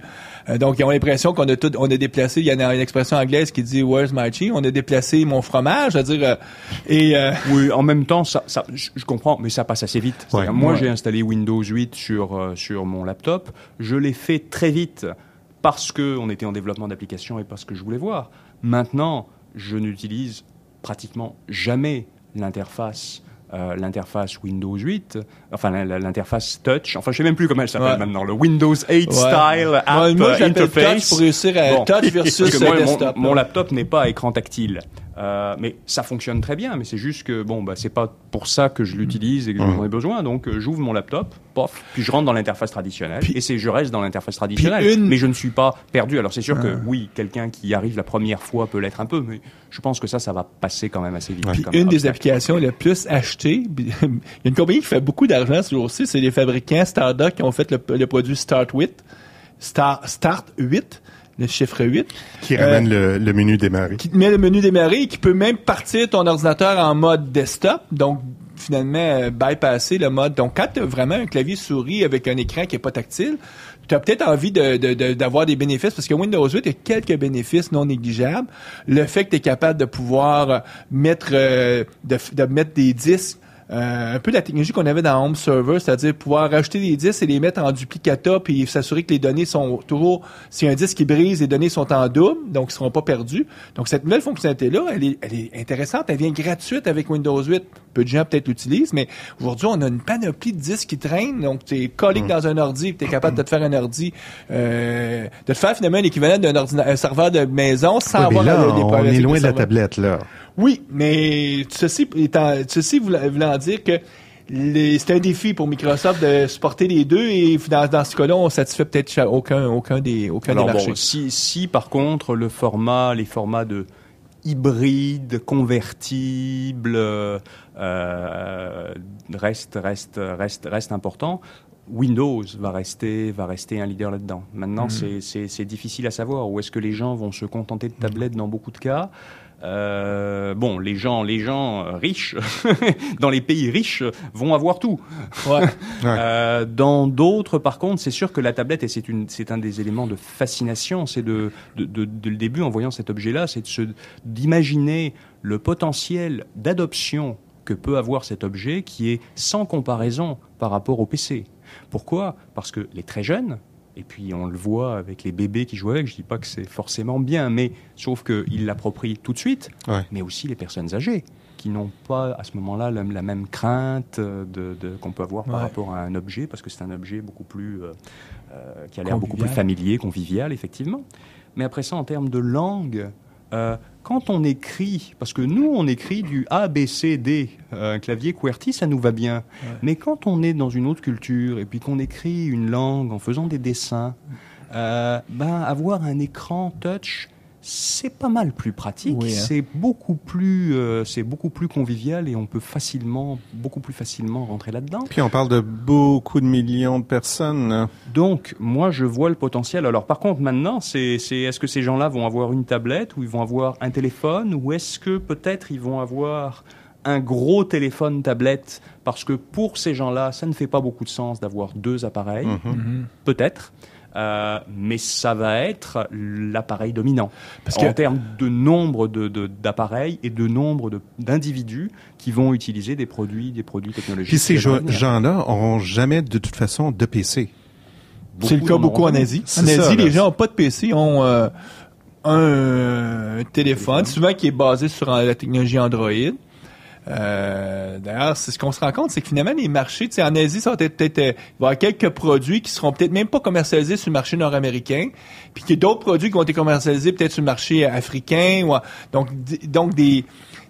Donc, ils ont l'impression qu'on a déplacé, il y a une expression anglaise qui dit « Where's my cheese ?» On a déplacé mon fromage, c'est-à-dire... Oui, en même temps, ça, je comprends, mais ça passe assez vite. Ouais. Moi, j'ai installé Windows 8 sur mon laptop. Je l'ai fait très vite parce qu'on était en développement d'application et parce que je voulais voir. Maintenant, je n'utilise pratiquement jamais l'interface Windows 8, enfin l'interface Touch, enfin je sais même plus comment elle s'appelle maintenant, le Windows 8 Style App moi, Interface. Touch pour réussir à Touch versus parce que moi, desktop. mon laptop n'est pas à écran tactile. Mais ça fonctionne très bien, mais c'est juste que c'est pas pour ça que je l'utilise et que j'en ai besoin. Donc j'ouvre mon laptop, pof, puis je rentre dans l'interface traditionnelle je reste dans l'interface traditionnelle. Mais je ne suis pas perdu. Alors c'est sûr que oui, quelqu'un qui arrive la première fois peut l'être un peu, mais je pense que ça va passer quand même assez vite. Puis une des applications les plus achetées, il y a une compagnie qui fait beaucoup d'argent ce jour-ci, c'est les fabricants Stardock qui ont fait le produit Start 8, le chiffre 8. Qui ramène le menu démarrer. Qui met le menu démarrer et qui peut même partir ton ordinateur en mode desktop. Donc, finalement, bypasser le mode. Donc, quand tu as vraiment un clavier souris avec un écran qui est pas tactile, tu as peut-être envie d'avoir des bénéfices, parce que Windows 8 a quelques bénéfices non négligeables. Le fait que tu es capable de pouvoir mettre des disques, un peu la technologie qu'on avait dans Home Server, c'est-à-dire pouvoir rajouter des disques et les mettre en duplicata puis s'assurer que les données sont toujours, si un disque qui brise, les données sont en double, donc ils seront pas perdus. Donc cette nouvelle fonctionnalité-là, elle est intéressante, elle vient gratuite avec Windows 8. Peu de gens peut-être l'utilisent, mais aujourd'hui, on a une panoplie de disques qui traînent, donc tu es collé dans un ordi, tu es capable de te faire un ordi, de te faire finalement l'équivalent un serveur de maison sans avoir on est loin de la tablette, là. Oui, mais ceci voulant dire que c'est un défi pour Microsoft de supporter les deux et dans ce cas-là, on satisfait peut-être aucun des marchés. Bon, si par contre les formats de hybrides, convertibles restent importants, Windows va rester un leader là-dedans. Maintenant, c'est difficile à savoir où est-ce que les gens vont se contenter de tablettes dans beaucoup de cas. Les gens riches dans les pays riches vont avoir tout. Ouais. Dans d'autres, par contre, c'est sûr que la tablette, et c'est un des éléments de fascination, c'est de le début en voyant cet objet-là, c'est d'imaginer le potentiel d'adoption que peut avoir cet objet qui est sans comparaison par rapport au PC. Pourquoi ? Parce que les très jeunes, et puis on le voit avec les bébés qui jouent avec, je dis pas que c'est forcément bien, mais sauf qu'ils l'approprient tout de suite, mais aussi les personnes âgées qui n'ont pas à ce moment-là la même crainte qu'on peut avoir par rapport à un objet, parce que c'est un objet beaucoup plus qui a l'air beaucoup plus familier, convivial, effectivement. Mais après ça, en termes de langue, quand on écrit, parce que nous, on écrit du A, B, C, D, un clavier QWERTY, ça nous va bien. Ouais. Mais quand on est dans une autre culture et puis qu'on écrit une langue en faisant des dessins, avoir un écran touch, c'est pas mal plus pratique. Oui, hein. C'est beaucoup plus convivial et on peut beaucoup plus facilement rentrer là-dedans. Puis on parle de beaucoup de millions de personnes. Donc, moi, je vois le potentiel. Alors, par contre, maintenant, est-ce que ces gens-là vont avoir une tablette ou ils vont avoir un téléphone ou est-ce que peut-être ils vont avoir un gros téléphone tablette parce que pour ces gens-là, ça ne fait pas beaucoup de sens d'avoir deux appareils. Peut-être. Mais ça va être l'appareil dominant en termes de nombre d'appareils et de nombre d'individus qui vont utiliser des produits technologiques. Puis ces gens-là n'auront jamais de toute façon de PC. C'est le cas beaucoup en Asie. En Asie, les gens n'ont pas de PC, ont un téléphone, souvent qui est basé sur la technologie Android. D'ailleurs, c'est ce qu'on se rend compte, c'est que finalement les marchés, tu sais, en Asie, ça va peut-être il va y avoir quelques produits qui seront peut-être même pas commercialisés sur le marché nord-américain, puis qu'il y a d'autres produits qui vont être commercialisés peut-être sur le marché africain, donc des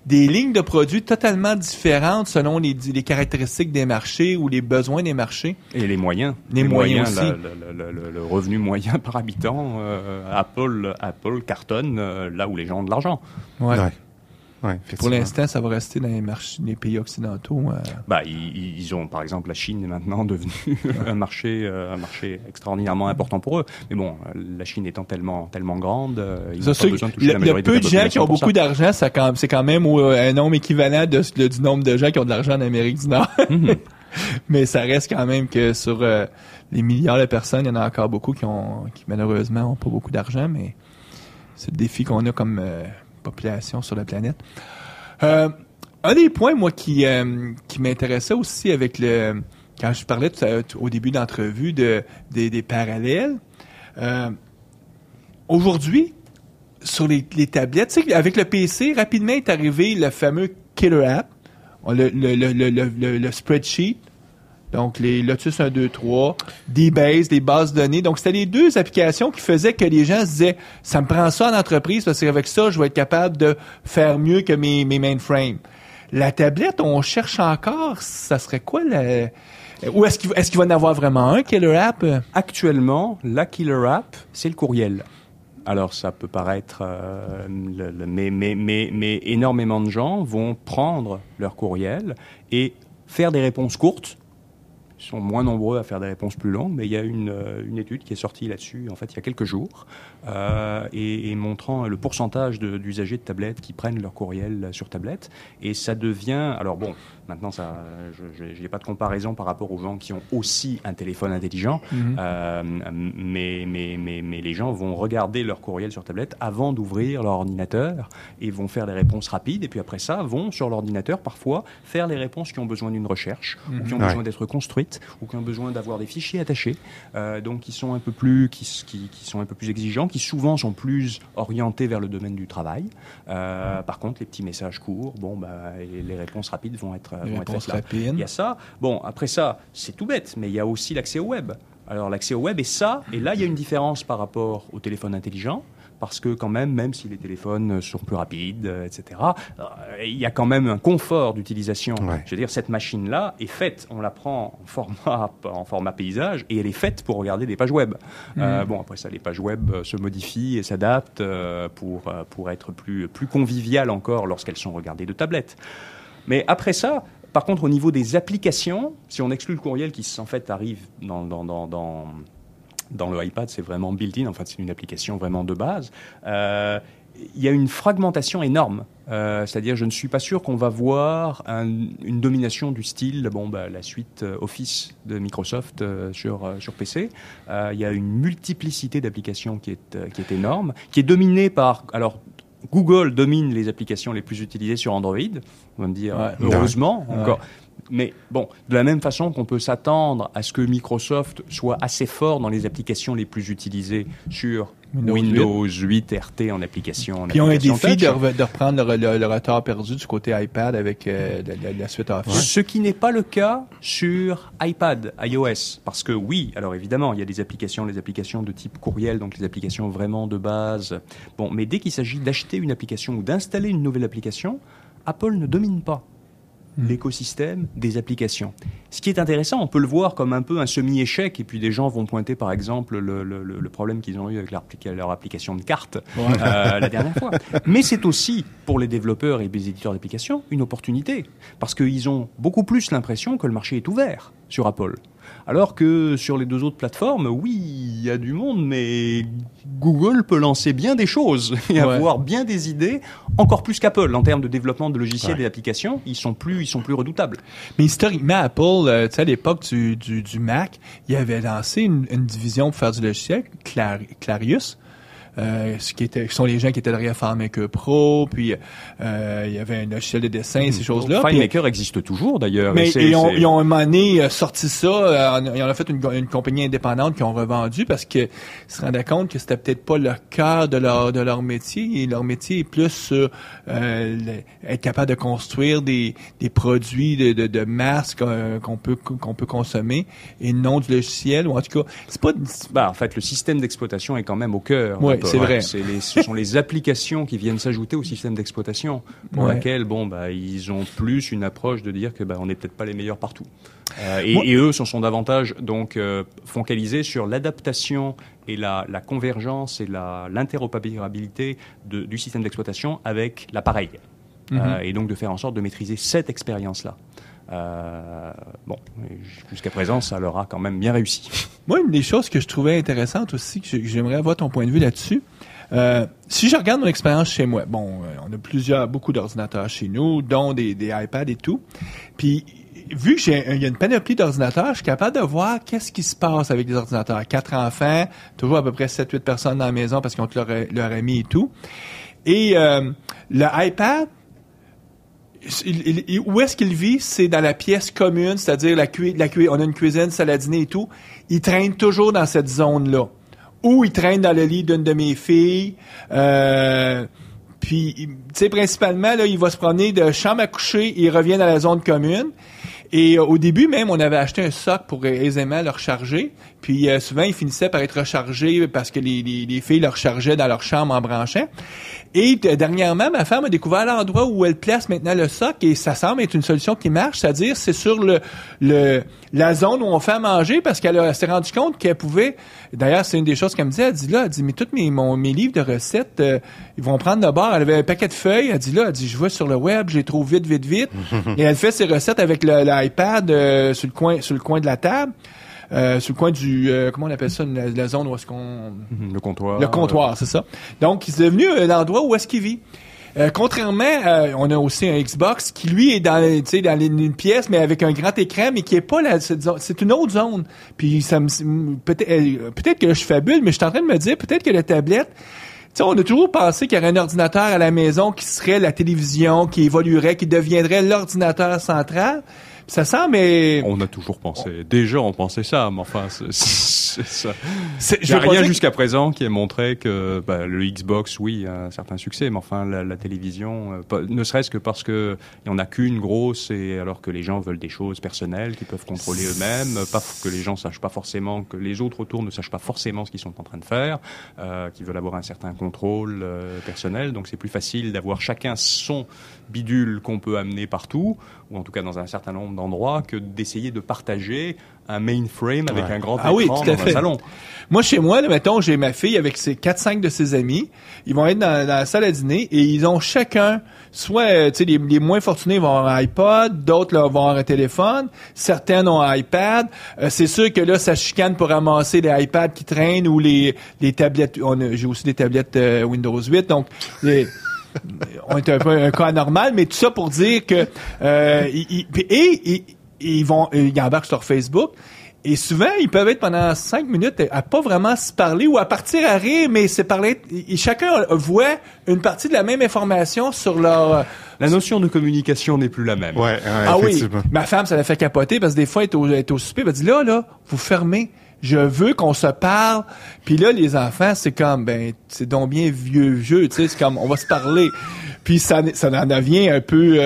lignes de produits totalement différentes selon les caractéristiques des marchés ou les besoins des marchés. Et les moyens. Les moyens aussi. Le revenu moyen par habitant, Apple cartonne là où les gens ont de l'argent. Ouais. Pour l'instant, ça va rester dans les pays occidentaux. Ils ont, par exemple, la Chine est maintenant devenue un marché extraordinairement important pour eux. Mais bon, la Chine étant tellement grande, ils n'ont pas besoin de toucher la majorité de la population. Il y a peu de gens qui ont beaucoup d'argent, c'est quand même un nombre équivalent du nombre de gens qui ont de l'argent en Amérique du Nord. Mais ça reste quand même que sur les milliards de personnes, il y en a encore beaucoup qui malheureusement n'ont pas beaucoup d'argent, mais c'est le défi qu'on a comme population sur la planète. Un des points, moi, qui m'intéressait aussi avec quand je parlais au début d'entrevue des parallèles, aujourd'hui, sur les tablettes, tu sais, avec le PC, rapidement est arrivé le fameux Killer App, le spreadsheet. Donc, les Lotus 1, 2, 3, DBase, les bases de données. Donc, c'était les deux applications qui faisaient que les gens se disaient, ça me prend ça en entreprise parce qu'avec ça, je vais être capable de faire mieux que mes mainframes. La tablette, on cherche encore, ça serait quoi ou est-ce qu'il va en avoir vraiment un Killer App? Actuellement, la Killer App, c'est le courriel. Alors, ça peut paraître, mais énormément de gens vont prendre leur courriel et faire des réponses courtes. Ils sont moins nombreux à faire des réponses plus longues, mais il y a une étude qui est sortie là-dessus, en fait, il y a quelques jours, et montrant le pourcentage d'usagers de tablettes qui prennent leur courriel sur tablette. Et ça devient... Alors bon, maintenant, je n'ai pas de comparaison par rapport aux gens qui ont aussi un téléphone intelligent, mais les gens vont regarder leur courriel sur tablette avant d'ouvrir leur ordinateur et vont faire des réponses rapides. Et puis après ça, vont sur l'ordinateur, parfois, faire les réponses qui ont besoin d'une recherche ou qui ont besoin d'être construites, ou qui ont besoin d'avoir des fichiers attachés, donc qui sont un peu plus exigeants, qui souvent sont plus orientés vers le domaine du travail. Par contre, les petits messages courts, les réponses rapides vont être faites là. Il y a ça. Bon, après ça, c'est tout bête, mais il y a aussi l'accès au web. Alors l'accès au web et là il y a une différence par rapport au téléphone intelligent. Parce que quand même si les téléphones sont plus rapides, etc., il y a quand même un confort d'utilisation. Ouais. Je veux dire, cette machine-là est faite, on la prend en format paysage, et elle est faite pour regarder des pages web. Après ça, les pages web se modifient et s'adaptent pour être plus conviviales encore lorsqu'elles sont regardées de tablette. Mais après ça, par contre, au niveau des applications, si on exclut le courriel qui en fait arrive dans le iPad, c'est vraiment built-in, en fait, c'est une application vraiment de base. Il y a une fragmentation énorme. C'est-à-dire, je ne suis pas sûr qu'on va voir une domination du style, la suite Office de Microsoft sur PC. Il y a une multiplicité d'applications qui est énorme, qui est dominée par... Alors, Google domine les applications les plus utilisées sur Android. On va me dire, heureusement, encore... Mais bon, de la même façon qu'on peut s'attendre à ce que Microsoft soit assez fort dans les applications les plus utilisées sur Windows 8 RT en application. Puis ils ont un défi de reprendre le retard perdu du côté iPad avec la suite Office. Ce qui n'est pas le cas sur iPad, iOS. Parce que oui, alors évidemment, il y a les applications de type courriel, donc les applications vraiment de base. Bon, mais dès qu'il s'agit d'acheter une application ou d'installer une nouvelle application, Apple ne domine pas l'écosystème des applications. Ce qui est intéressant, on peut le voir comme un peu un semi-échec, et puis des gens vont pointer par exemple le problème qu'ils ont eu avec leur application de cartes la dernière fois. Mais c'est aussi, pour les développeurs et les éditeurs d'applications, une opportunité, parce qu'ils ont beaucoup plus l'impression que le marché est ouvert sur Apple. Alors que sur les deux autres plateformes, oui, il y a du monde, mais Google peut lancer bien des choses et avoir bien des idées, encore plus qu'Apple en termes de développement de logiciels et d'applications. Ils sont plus redoutables. Mais historiquement, Apple, tu sais, à l'époque du Mac, il avait lancé une division pour faire du logiciel, Clarius. Qui sont les gens qui étaient derrière FileMaker Pro, puis il y avait un logiciel de dessin, ces choses-là. FileMaker existe toujours d'ailleurs. Mais ils ont à un moment donné sorti ça, ils en ont fait une compagnie indépendante qui ont revendu parce que ils se rendaient compte que c'était peut-être pas le cœur de leur métier, et leur métier est plus être capable de construire des produits de masse qu'on peut consommer et non du logiciel, ou en tout cas, c'est pas... en fait, le système d'exploitation est quand même au cœur. Oui, c'est vrai. Ce sont les applications qui viennent s'ajouter au système d'exploitation, pour laquelle, ils ont plus une approche de dire que on n'est peut-être pas les meilleurs partout. Et eux sont davantage focalisés sur l'adaptation et la convergence et l'interopérabilité du système d'exploitation avec l'appareil. Et donc de faire en sorte de maîtriser cette expérience-là. Jusqu'à présent, ça leur a quand même bien réussi. Moi, une des choses que je trouvais intéressantes aussi, que j'aimerais avoir ton point de vue là-dessus, si je regarde mon expérience chez moi, on a beaucoup d'ordinateurs chez nous, dont des iPads et tout, puis vu qu'il y a une panoplie d'ordinateurs, je suis capable de voir qu'est-ce qui se passe avec les ordinateurs. 4 enfants, toujours à peu près 7-8 personnes dans la maison parce qu'ils ont leur ami et tout. Et le iPad, où est-ce qu'il vit? C'est dans la pièce commune, c'est-à-dire on a une cuisine, salle à dîner et tout. Il traîne toujours dans cette zone-là. ou il traîne dans le lit d'une de mes filles. Puis, tu sais, principalement, là, il va se promener de chambre à coucher et il revient dans la zone commune. Et au début, même, on avait acheté un soc pour aisément le recharger. Puis souvent, il finissait par être rechargé parce que les filles le rechargeaient dans leur chambre en branchant. Et dernièrement, ma femme a découvert l'endroit où elle place maintenant le soc et ça semble être une solution qui marche, c'est-à-dire c'est sur la zone où on fait à manger parce qu'elle s'est rendue compte qu'elle pouvait. D'ailleurs, c'est une des choses qu'elle me dit. Elle dit mais tous mes livres de recettes, ils vont prendre de bord. Elle avait un paquet de feuilles. Elle dit je vois sur le web, je les trouve vite. Et elle fait ses recettes avec l'iPad sur le coin de la table. Sur le coin du comment on appelle ça, la zone où est-ce qu'on le comptoir. Le comptoir, c'est ça. Donc c'est devenu l'endroit où est-ce qu'il vit. Contrairement, on a aussi un Xbox qui lui est dans une pièce mais avec un grand écran mais qui est pas là, c'est une autre zone. Puis ça peut-être que je fabule mais je suis en train de me dire peut-être que la tablette. Tu sais, on a toujours pensé qu'il y aurait un ordinateur à la maison qui serait la télévision, qui évoluerait, qui deviendrait l'ordinateur central. Ça sent, mais... On a toujours pensé. Déjà, on pensait ça, mais enfin, c'est ça. Il n'y a rien jusqu'à présent qui ait montré que le Xbox, oui, a un certain succès, mais enfin, la télévision, ne serait-ce que parce que il n'y en a qu'une grosse, et alors que les gens veulent des choses personnelles qu'ils peuvent contrôler eux-mêmes, pas que les gens sachent pas forcément, que les autres autour ne sachent pas forcément ce qu'ils sont en train de faire, qui veulent avoir un certain contrôle personnel. Donc, c'est plus facile d'avoir chacun son bidule qu'on peut amener partout, ou en tout cas dans un certain nombre d'endroits, que d'essayer de partager un mainframe avec un grand écran dans un salon. Moi, chez moi, là, mettons, j'ai ma fille avec ses 4-5 de ses amis. Ils vont être dans la salle à dîner et ils ont chacun, soit, tu sais, les moins fortunés vont avoir un iPod, d'autres là, vont avoir un téléphone, certains ont un iPad. C'est sûr que là, ça chicane pour ramasser les iPads qui traînent ou les tablettes. J'ai aussi des tablettes Windows 8, donc on est un peu un cas anormal, mais tout ça pour dire que ils embarquent sur Facebook et souvent ils peuvent être pendant 5 minutes à pas vraiment se parler ou à partir à rire, mais c'est parler. Et chacun voit une partie de la même information sur leur. La notion de communication n'est plus la même. Ouais, ah oui, ma femme ça la fait capoter parce que des fois elle est au souper, elle dit là vous fermez. Je veux qu'on se parle. Puis là, les enfants, c'est comme, c'est donc bien vieux jeu, tu sais, c'est comme, on va se parler. Puis ça en devient un peu,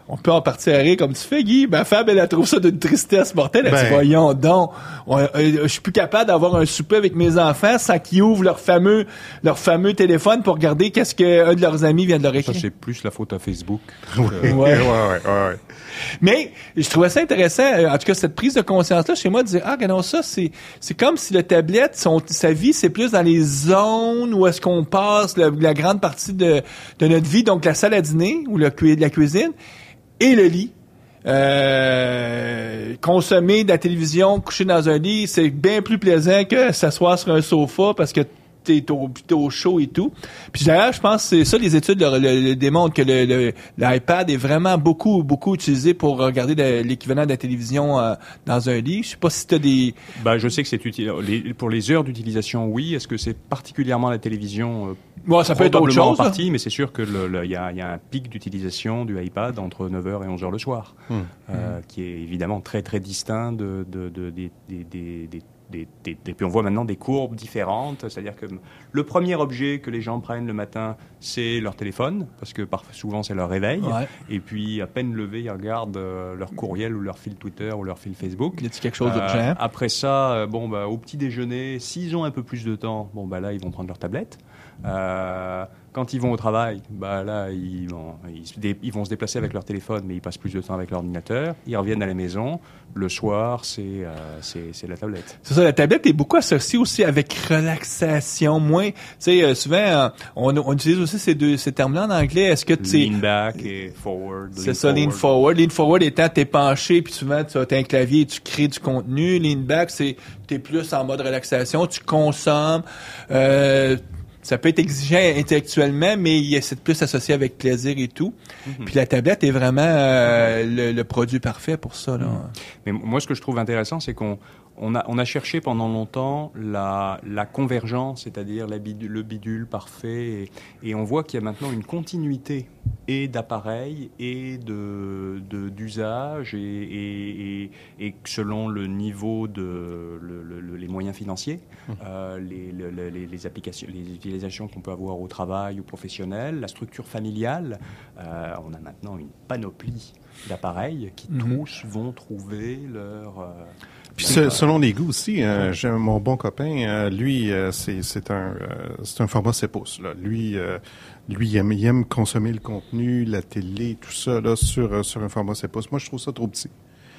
on peut en partir à rire comme tu fais, Guy. Ma femme, elle trouve ça d'une tristesse mortelle. Elle dit, voyons donc, je suis plus capable d'avoir un souper avec mes enfants sans qu'ils ouvrent leur fameux téléphone pour regarder qu'est-ce qu'un de leurs amis vient de leur écrire. Ça, c'est plus la faute à Facebook. Ouais. Mais je trouvais ça intéressant, en tout cas cette prise de conscience-là chez moi, de dire non, ça c'est comme si la tablette, sa vie c'est plus dans les zones où est-ce qu'on passe la grande partie de notre vie, donc la salle à dîner ou la cuisine et le lit. Consommer de la télévision, coucher dans un lit, c'est bien plus plaisant que s'asseoir sur un sofa parce que t'es au chaud et tout. Puis d'ailleurs, je pense que c'est ça, les études le démontrent que l'iPad est vraiment beaucoup utilisé pour regarder l'équivalent de la télévision dans un lit. Je sais pas si t'as des... je sais que c'est utile. Pour les heures d'utilisation, oui. Est-ce que c'est particulièrement la télévision? Ça peut être autre chose. En partie, mais c'est sûr que il y a un pic d'utilisation du iPad entre 9h et 11h le soir, qui est évidemment très très distinct et puis on voit maintenant des courbes différentes, c'est-à-dire que le premier objet que les gens prennent le matin, c'est leur téléphone, parce que souvent c'est leur réveil, et puis à peine levé, ils regardent leur courriel ou leur fil Twitter ou leur fil Facebook. Y a-t-il quelque chose d'urgent? Après ça, au petit déjeuner, s'ils ont un peu plus de temps, là ils vont prendre leur tablette. Quand ils vont au travail, ils vont se déplacer avec leur téléphone, mais ils passent plus de temps avec l'ordinateur. Ils reviennent à la maison. Le soir, c'est la tablette. C'est ça, la tablette est beaucoup associée aussi avec relaxation. Moins, tu sais, souvent, on utilise aussi ces termes-là en anglais. Est-ce que tu lean back et forward. C'est ça, lean forward. Lean forward étant t'es penché, puis souvent tu as un clavier et tu crées du contenu. Lean back, t'es plus en mode relaxation, tu consommes. Ça peut être exigeant intellectuellement, mais c'est plus associé avec plaisir et tout. Puis la tablette est vraiment le produit parfait pour ça. Là. Mais moi, ce que je trouve intéressant, c'est qu'on on a cherché pendant longtemps la convergence, c'est-à-dire le bidule parfait, et on voit qu'il y a maintenant une continuité et d'appareils et d'usage et selon le niveau les moyens financiers, les applications, les utilisations qu'on peut avoir au travail ou professionnel, la structure familiale, on a maintenant une panoplie d'appareils qui tous vont trouver leur... Puis selon les goûts aussi, j'ai mon bon copain, lui, c'est un format 7 pouces. Là. Lui, il aime consommer le contenu, la télé, tout ça là sur un format 7 pouces. Moi, je trouve ça trop petit.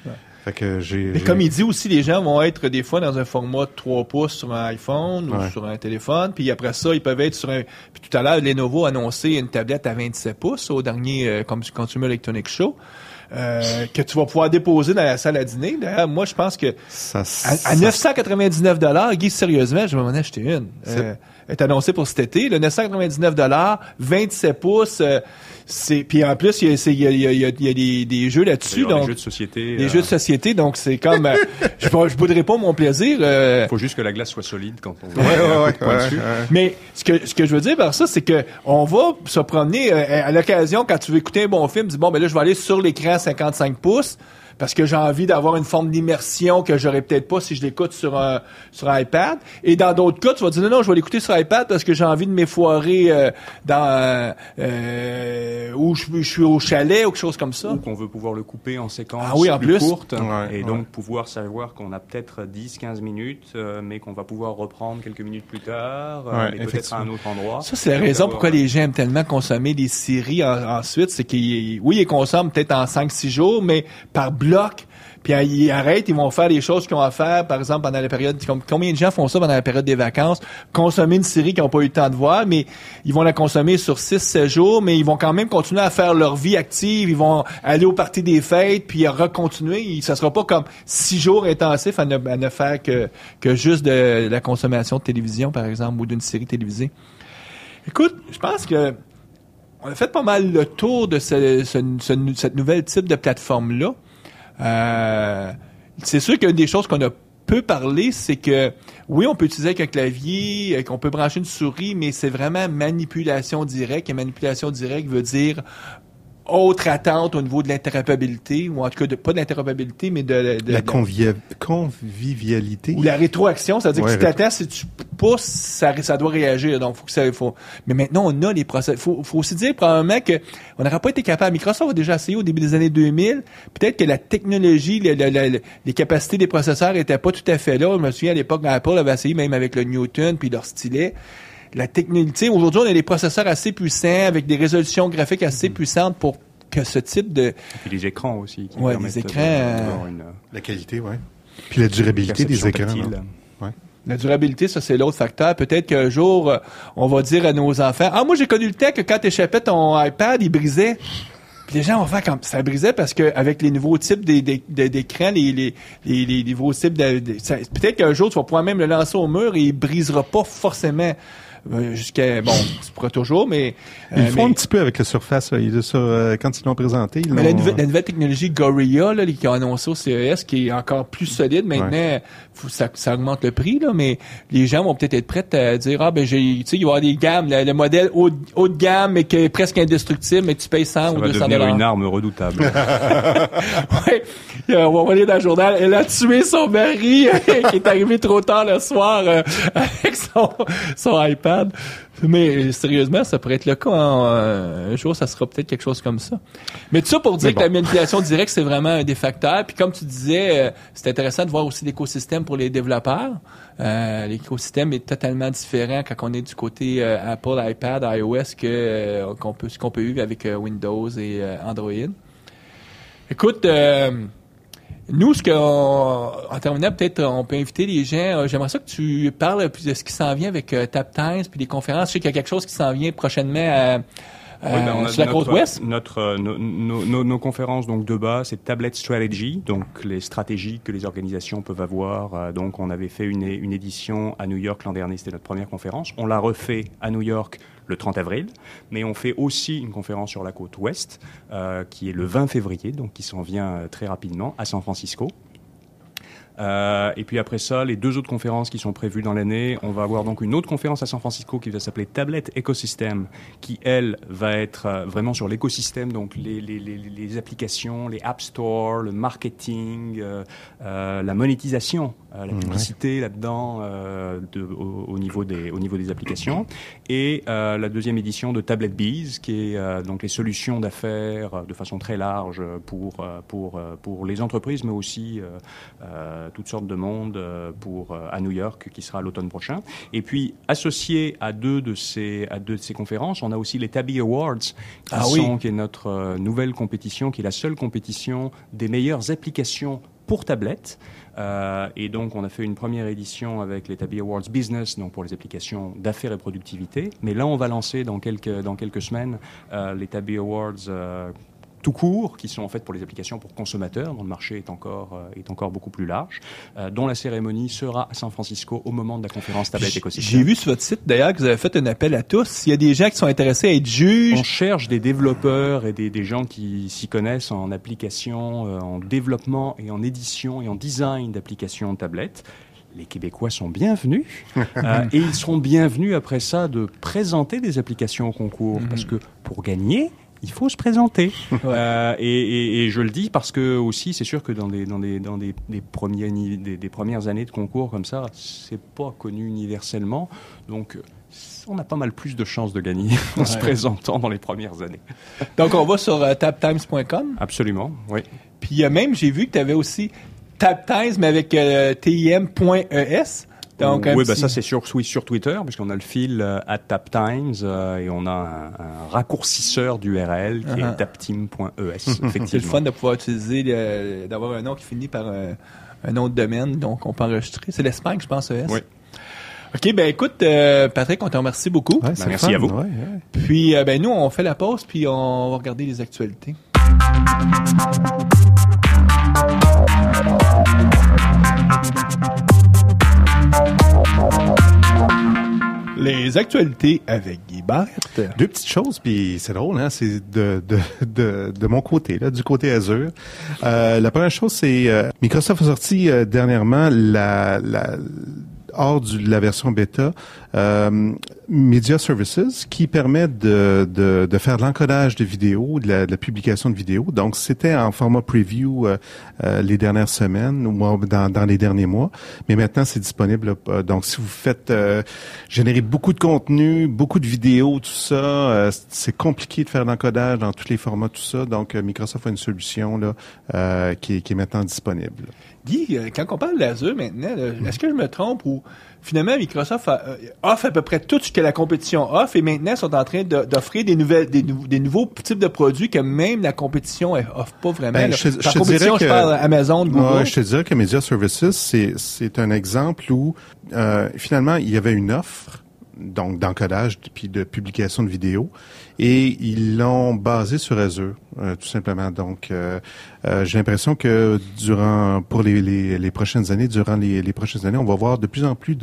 Ouais. Fait que Mais comme il dit aussi, les gens vont être des fois dans un format 3 pouces sur un iPhone ou Ouais. sur un téléphone, puis après ça, ils peuvent être sur un... Puis tout à l'heure, Lenovo a annoncé une tablette à 27 pouces au dernier Consumer Electronics Show. Que tu vas pouvoir déposer dans la salle à dîner. D'ailleurs, moi, je pense que à 999 $, Guy, sérieusement, je vais m'en acheter une. Elle est annoncée pour cet été. Le 999 $, 27 pouces. Puis en plus, il y a des jeux là-dessus. Des Donc, jeux de société. des jeux de société. Donc, c'est comme... je bouderai pas mon plaisir. Il faut juste que la glace soit solide quand on va dessus. Mais ce que je veux dire par ça, c'est que on va se promener à l'occasion quand tu veux écouter un bon film, dis bon ben là je vais aller sur l'écran 55 pouces parce que j'ai envie d'avoir une forme d'immersion que j'aurais peut-être pas si je l'écoute sur un iPad. Et dans d'autres cas, tu vas dire non, je vais l'écouter sur iPad parce que j'ai envie de m'effoirer où je suis au chalet ou quelque chose comme ça. Ou qu'on veut pouvoir le couper en séquences en plus courtes Ouais, et donc pouvoir savoir qu'on a peut-être 10-15 minutes mais qu'on va pouvoir reprendre quelques minutes plus tard et peut-être à un autre endroit. Ça, c'est la raison pourquoi les gens aiment tellement consommer des séries ensuite. C'est qu'ils consomment peut-être en 5-6 jours, mais par bloc. Puis ils arrêtent, ils vont faire les choses qu'ils ont à faire, par exemple, pendant la période... Combien de gens font ça pendant la période des vacances? Consommer une série qu'ils n'ont pas eu le temps de voir, mais ils vont la consommer sur 6-7 jours, mais ils vont quand même continuer à faire leur vie active, ils vont aller au party des fêtes, puis recontinuer. Ça sera pas comme 6 jours intensifs à ne faire que juste de la consommation de télévision, par exemple, ou d'une série télévisée. Écoute, je pense que on a fait pas mal le tour de cette nouvelle type de plateforme-là. C'est sûr qu'une des choses qu'on a peu parlé, c'est que oui, on peut utiliser avec un clavier, qu'on peut brancher une souris, mais c'est vraiment manipulation directe. Et manipulation directe veut dire autre attente au niveau de l'interopérabilité, ou en tout cas pas de l'interopérabilité, mais de la convivialité. Ou la rétroaction, c'est-à-dire que tu t'attends, si tu pousses, ça doit réagir. Donc, mais maintenant, on a les process. Faut aussi dire probablement que on n'aurait pas été capable. Microsoft a déjà essayé au début des années 2000. Peut-être que la technologie, les capacités des processeurs étaient pas tout à fait là. Je me souviens à l'époque, Apple avait essayé même avec le Newton puis leur stylet. La technologie, aujourd'hui, on a des processeurs assez puissants avec des résolutions graphiques assez puissantes pour que ce type de... Et puis les écrans aussi. Qui ouais, permettent les écrans... d'avoir La qualité, oui. Puis la durabilité des écrans. Ouais. La durabilité, ça, c'est l'autre facteur. Peut-être qu'un jour, on va dire à nos enfants, « Ah, moi, j'ai connu le temps que quand t'échappais ton iPad, il brisait. » Puis les gens vont faire comme ça brisait parce que avec les nouveaux types d'écrans, les nouveaux types peut-être qu'un jour, tu vas pouvoir même le lancer au mur et il brisera pas forcément. Jusqu'à tu pourras toujours, mais ils font un petit peu avec la Surface là. Quand ils l'ont présenté, la nouvelle technologie Gorilla là, qu'ils ont annoncé au CES, qui est encore plus solide maintenant, ça augmente le prix là, mais les gens vont peut-être être prêts à dire il va y avoir des gammes, le modèle haut de gamme mais qui est presque indestructible, mais tu payes 100 ou 200 $. Ça va devenir une arme redoutable. Ouais, on va lire dans le journal. Elle a tué son mari qui est arrivé trop tard le soir avec son iPad. Mais sérieusement, ça pourrait être le cas. Un jour, ça sera peut-être quelque chose comme ça. Mais tout ça pour dire que la manipulation directe, c'est vraiment un des facteurs. Puis comme tu disais, c'est intéressant de voir aussi l'écosystème pour les développeurs. L'écosystème est totalement différent quand on est du côté Apple, iPad, iOS qu'on peut vivre avec Windows et Android. Écoute, nous, en terminant, peut-être on peut inviter les gens. J'aimerais ça que tu parles de ce qui s'en vient avec TapTimes puis les conférences. Je sais qu'il y a quelque chose qui s'en vient prochainement sur la côte ouest. Nos conférences donc de bas, c'est Tablet Strategy, donc les stratégies que les organisations peuvent avoir. Donc on avait fait une édition à New York l'an dernier, c'était notre première conférence. On l'a refait à New York le 30 avril, mais on fait aussi une conférence sur la côte ouest qui est le 20 février, donc qui s'en vient très rapidement à San Francisco. Et puis après ça, les 2 autres conférences qui sont prévues dans l'année, on va avoir donc une autre conférence à San Francisco qui va s'appeler Tablet Ecosystem, qui elle va être vraiment sur l'écosystème, donc les applications, les App Store, le marketing, la monétisation, la publicité là-dedans au niveau des applications. Et la 2e édition de Tablet Biz, qui est donc les solutions d'affaires de façon très large pour les entreprises, mais aussi toutes sortes de monde à New York, qui sera l'automne prochain. Et puis, associé à deux de ces conférences, on a aussi les Tabby Awards, qui est notre nouvelle compétition, qui est la seule compétition des meilleures applications pour tablette. Et donc, on a fait une première édition avec les Tabby Awards Business, donc pour les applications d'affaires et productivité. Mais là, on va lancer dans quelques semaines les Tabby Awards tout court, qui sont en fait pour les applications pour consommateurs, dont le marché est encore beaucoup plus large, dont la cérémonie sera à San Francisco au moment de la conférence Tablet Ecosystem. J'ai vu sur votre site d'ailleurs que vous avez fait un appel à tous. S'il y a des gens qui sont intéressés à être juges. On cherche des développeurs et des gens qui s'y connaissent en application, en développement et en édition et en design d'applications tablettes. Les Québécois sont bienvenus et ils seront bienvenus après ça de présenter des applications au concours, parce que pour gagner, il faut se présenter. Et je le dis parce que aussi, c'est sûr que dans des premières années de concours comme ça, c'est pas connu universellement. Donc, on a pas mal plus de chances de gagner en se présentant dans les premières années. Donc, on va sur tabtimes.com. Absolument, oui. Puis même, j'ai vu que tu avais aussi Tabtimes, mais avec tim.es. Donc, oui, ça c'est sur Twitter, puisqu'on a le fil @taptimes et on a un raccourcisseur d'URL qui est taptim.es. C'est le fun de pouvoir utiliser, d'avoir un nom qui finit par un nom de domaine, donc on peut enregistrer. C'est l'Espagne, je pense, ES. Oui. OK, écoute, Patrick, on te remercie beaucoup. Ouais, merci à vous. Ouais. Puis, nous, on fait la pause, puis on va regarder les actualités. Les actualités avec Guy Barrette. 2 petites choses, puis c'est drôle, hein, c'est de mon côté, là, du côté Azure. La première chose, c'est Microsoft a sorti dernièrement hors de la version bêta, Media Services, qui permet de faire de l'encodage de vidéos, de la publication de vidéos. Donc, c'était en format preview les dernières semaines ou dans les derniers mois. Mais maintenant, c'est disponible. Donc, si vous faites générer beaucoup de contenu, beaucoup de vidéos, tout ça, c'est compliqué de faire l'encodage dans tous les formats, tout ça. Donc, Microsoft a une solution là qui est maintenant disponible. Guy, quand on parle d'Azure maintenant, est-ce que je me trompe ou finalement Microsoft offre à peu près tout ce que la compétition offre et maintenant ils sont en train d'offrir des nouveaux types de produits que même la compétition offre pas vraiment. Par compétition, je parle Amazon, Google. Ouais, je te dirais que Media Services, c'est un exemple où finalement il y avait une offre donc d'encodage puis de publication de vidéos et ils l'ont basé sur Azure tout simplement. Donc j'ai l'impression que pour les prochaines années, on va voir de plus en plus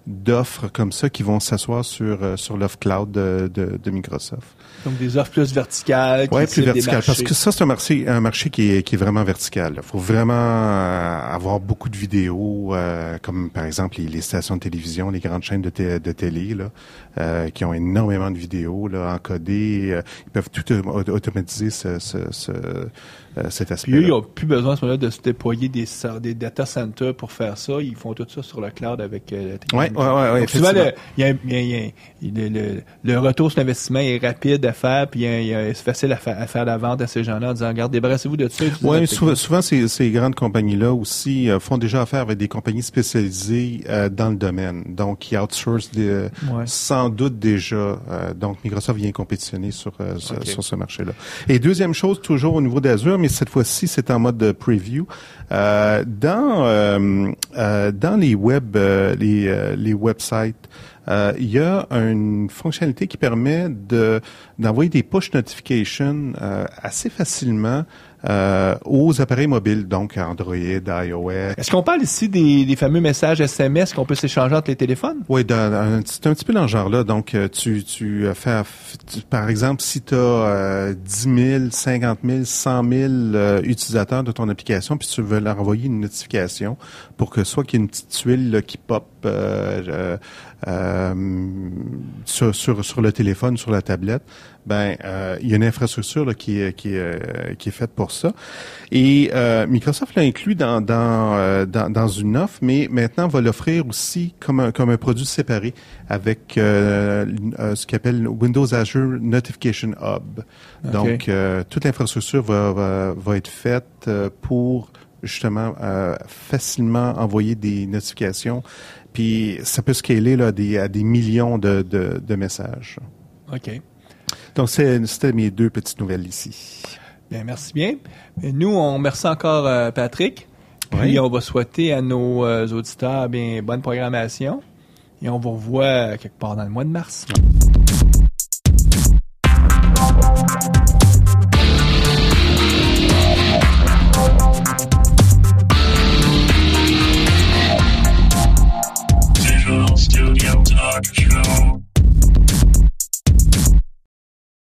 d'offres comme ça qui vont s'asseoir sur l'offre cloud de Microsoft. Donc des offres plus verticales. Oui, plus verticales. Parce que ça, c'est un marché qui est vraiment vertical. Il faut vraiment avoir beaucoup de vidéos, comme par exemple les stations de télévision, les grandes chaînes de télé, là, qui ont énormément de vidéos là, encodées. Ils peuvent tout automatiser cet aspect. Puis eux, ils n'ont plus besoin à ce moment-là de se déployer des data centers pour faire ça. Ils font tout ça sur le cloud avec la technologie. Oui. Souvent, le retour sur l'investissement est rapide à faire, puis c'est facile à faire la vente à ces gens-là en disant, regarde, débarrassez-vous de ça. Oui, souvent ces grandes compagnies-là aussi font déjà affaire avec des compagnies spécialisées dans le domaine. Donc, qui outsourcent sans doute déjà. Donc, Microsoft vient compétitionner sur ce marché-là. Et deuxième chose, toujours au niveau d'Azure, mais cette fois-ci, c'est en mode preview. Dans les websites, il y a une fonctionnalité qui permet d'envoyer des push notifications assez facilement aux appareils mobiles, donc Android, iOS. Est-ce qu'on parle ici des fameux messages SMS qu'on peut s'échanger entre les téléphones? Oui, c'est un petit peu dans ce genre-là. Donc, par exemple, si tu as 10 000, 50 000, 100 000 utilisateurs de ton application, puis tu veux leur envoyer une notification pour que soit qu'il y ait une petite tuile là, qui pop sur le téléphone, sur la tablette, il y a une infrastructure là, qui est faite pour ça. Et Microsoft l'a inclus dans une offre, mais maintenant va l'offrir aussi comme un produit séparé avec ce qu'on appelle Windows Azure Notification Hub. Okay. Donc toute l'infrastructure va être faite pour justement facilement envoyer des notifications. Puis ça peut scaler là, à des millions de messages. OK. Donc, c'était mes 2 petites nouvelles ici. Bien, merci bien. Et nous, on remercie encore Patrick. Puis, on va souhaiter à nos auditeurs bonne programmation. Et on vous revoit quelque part dans le mois de mars.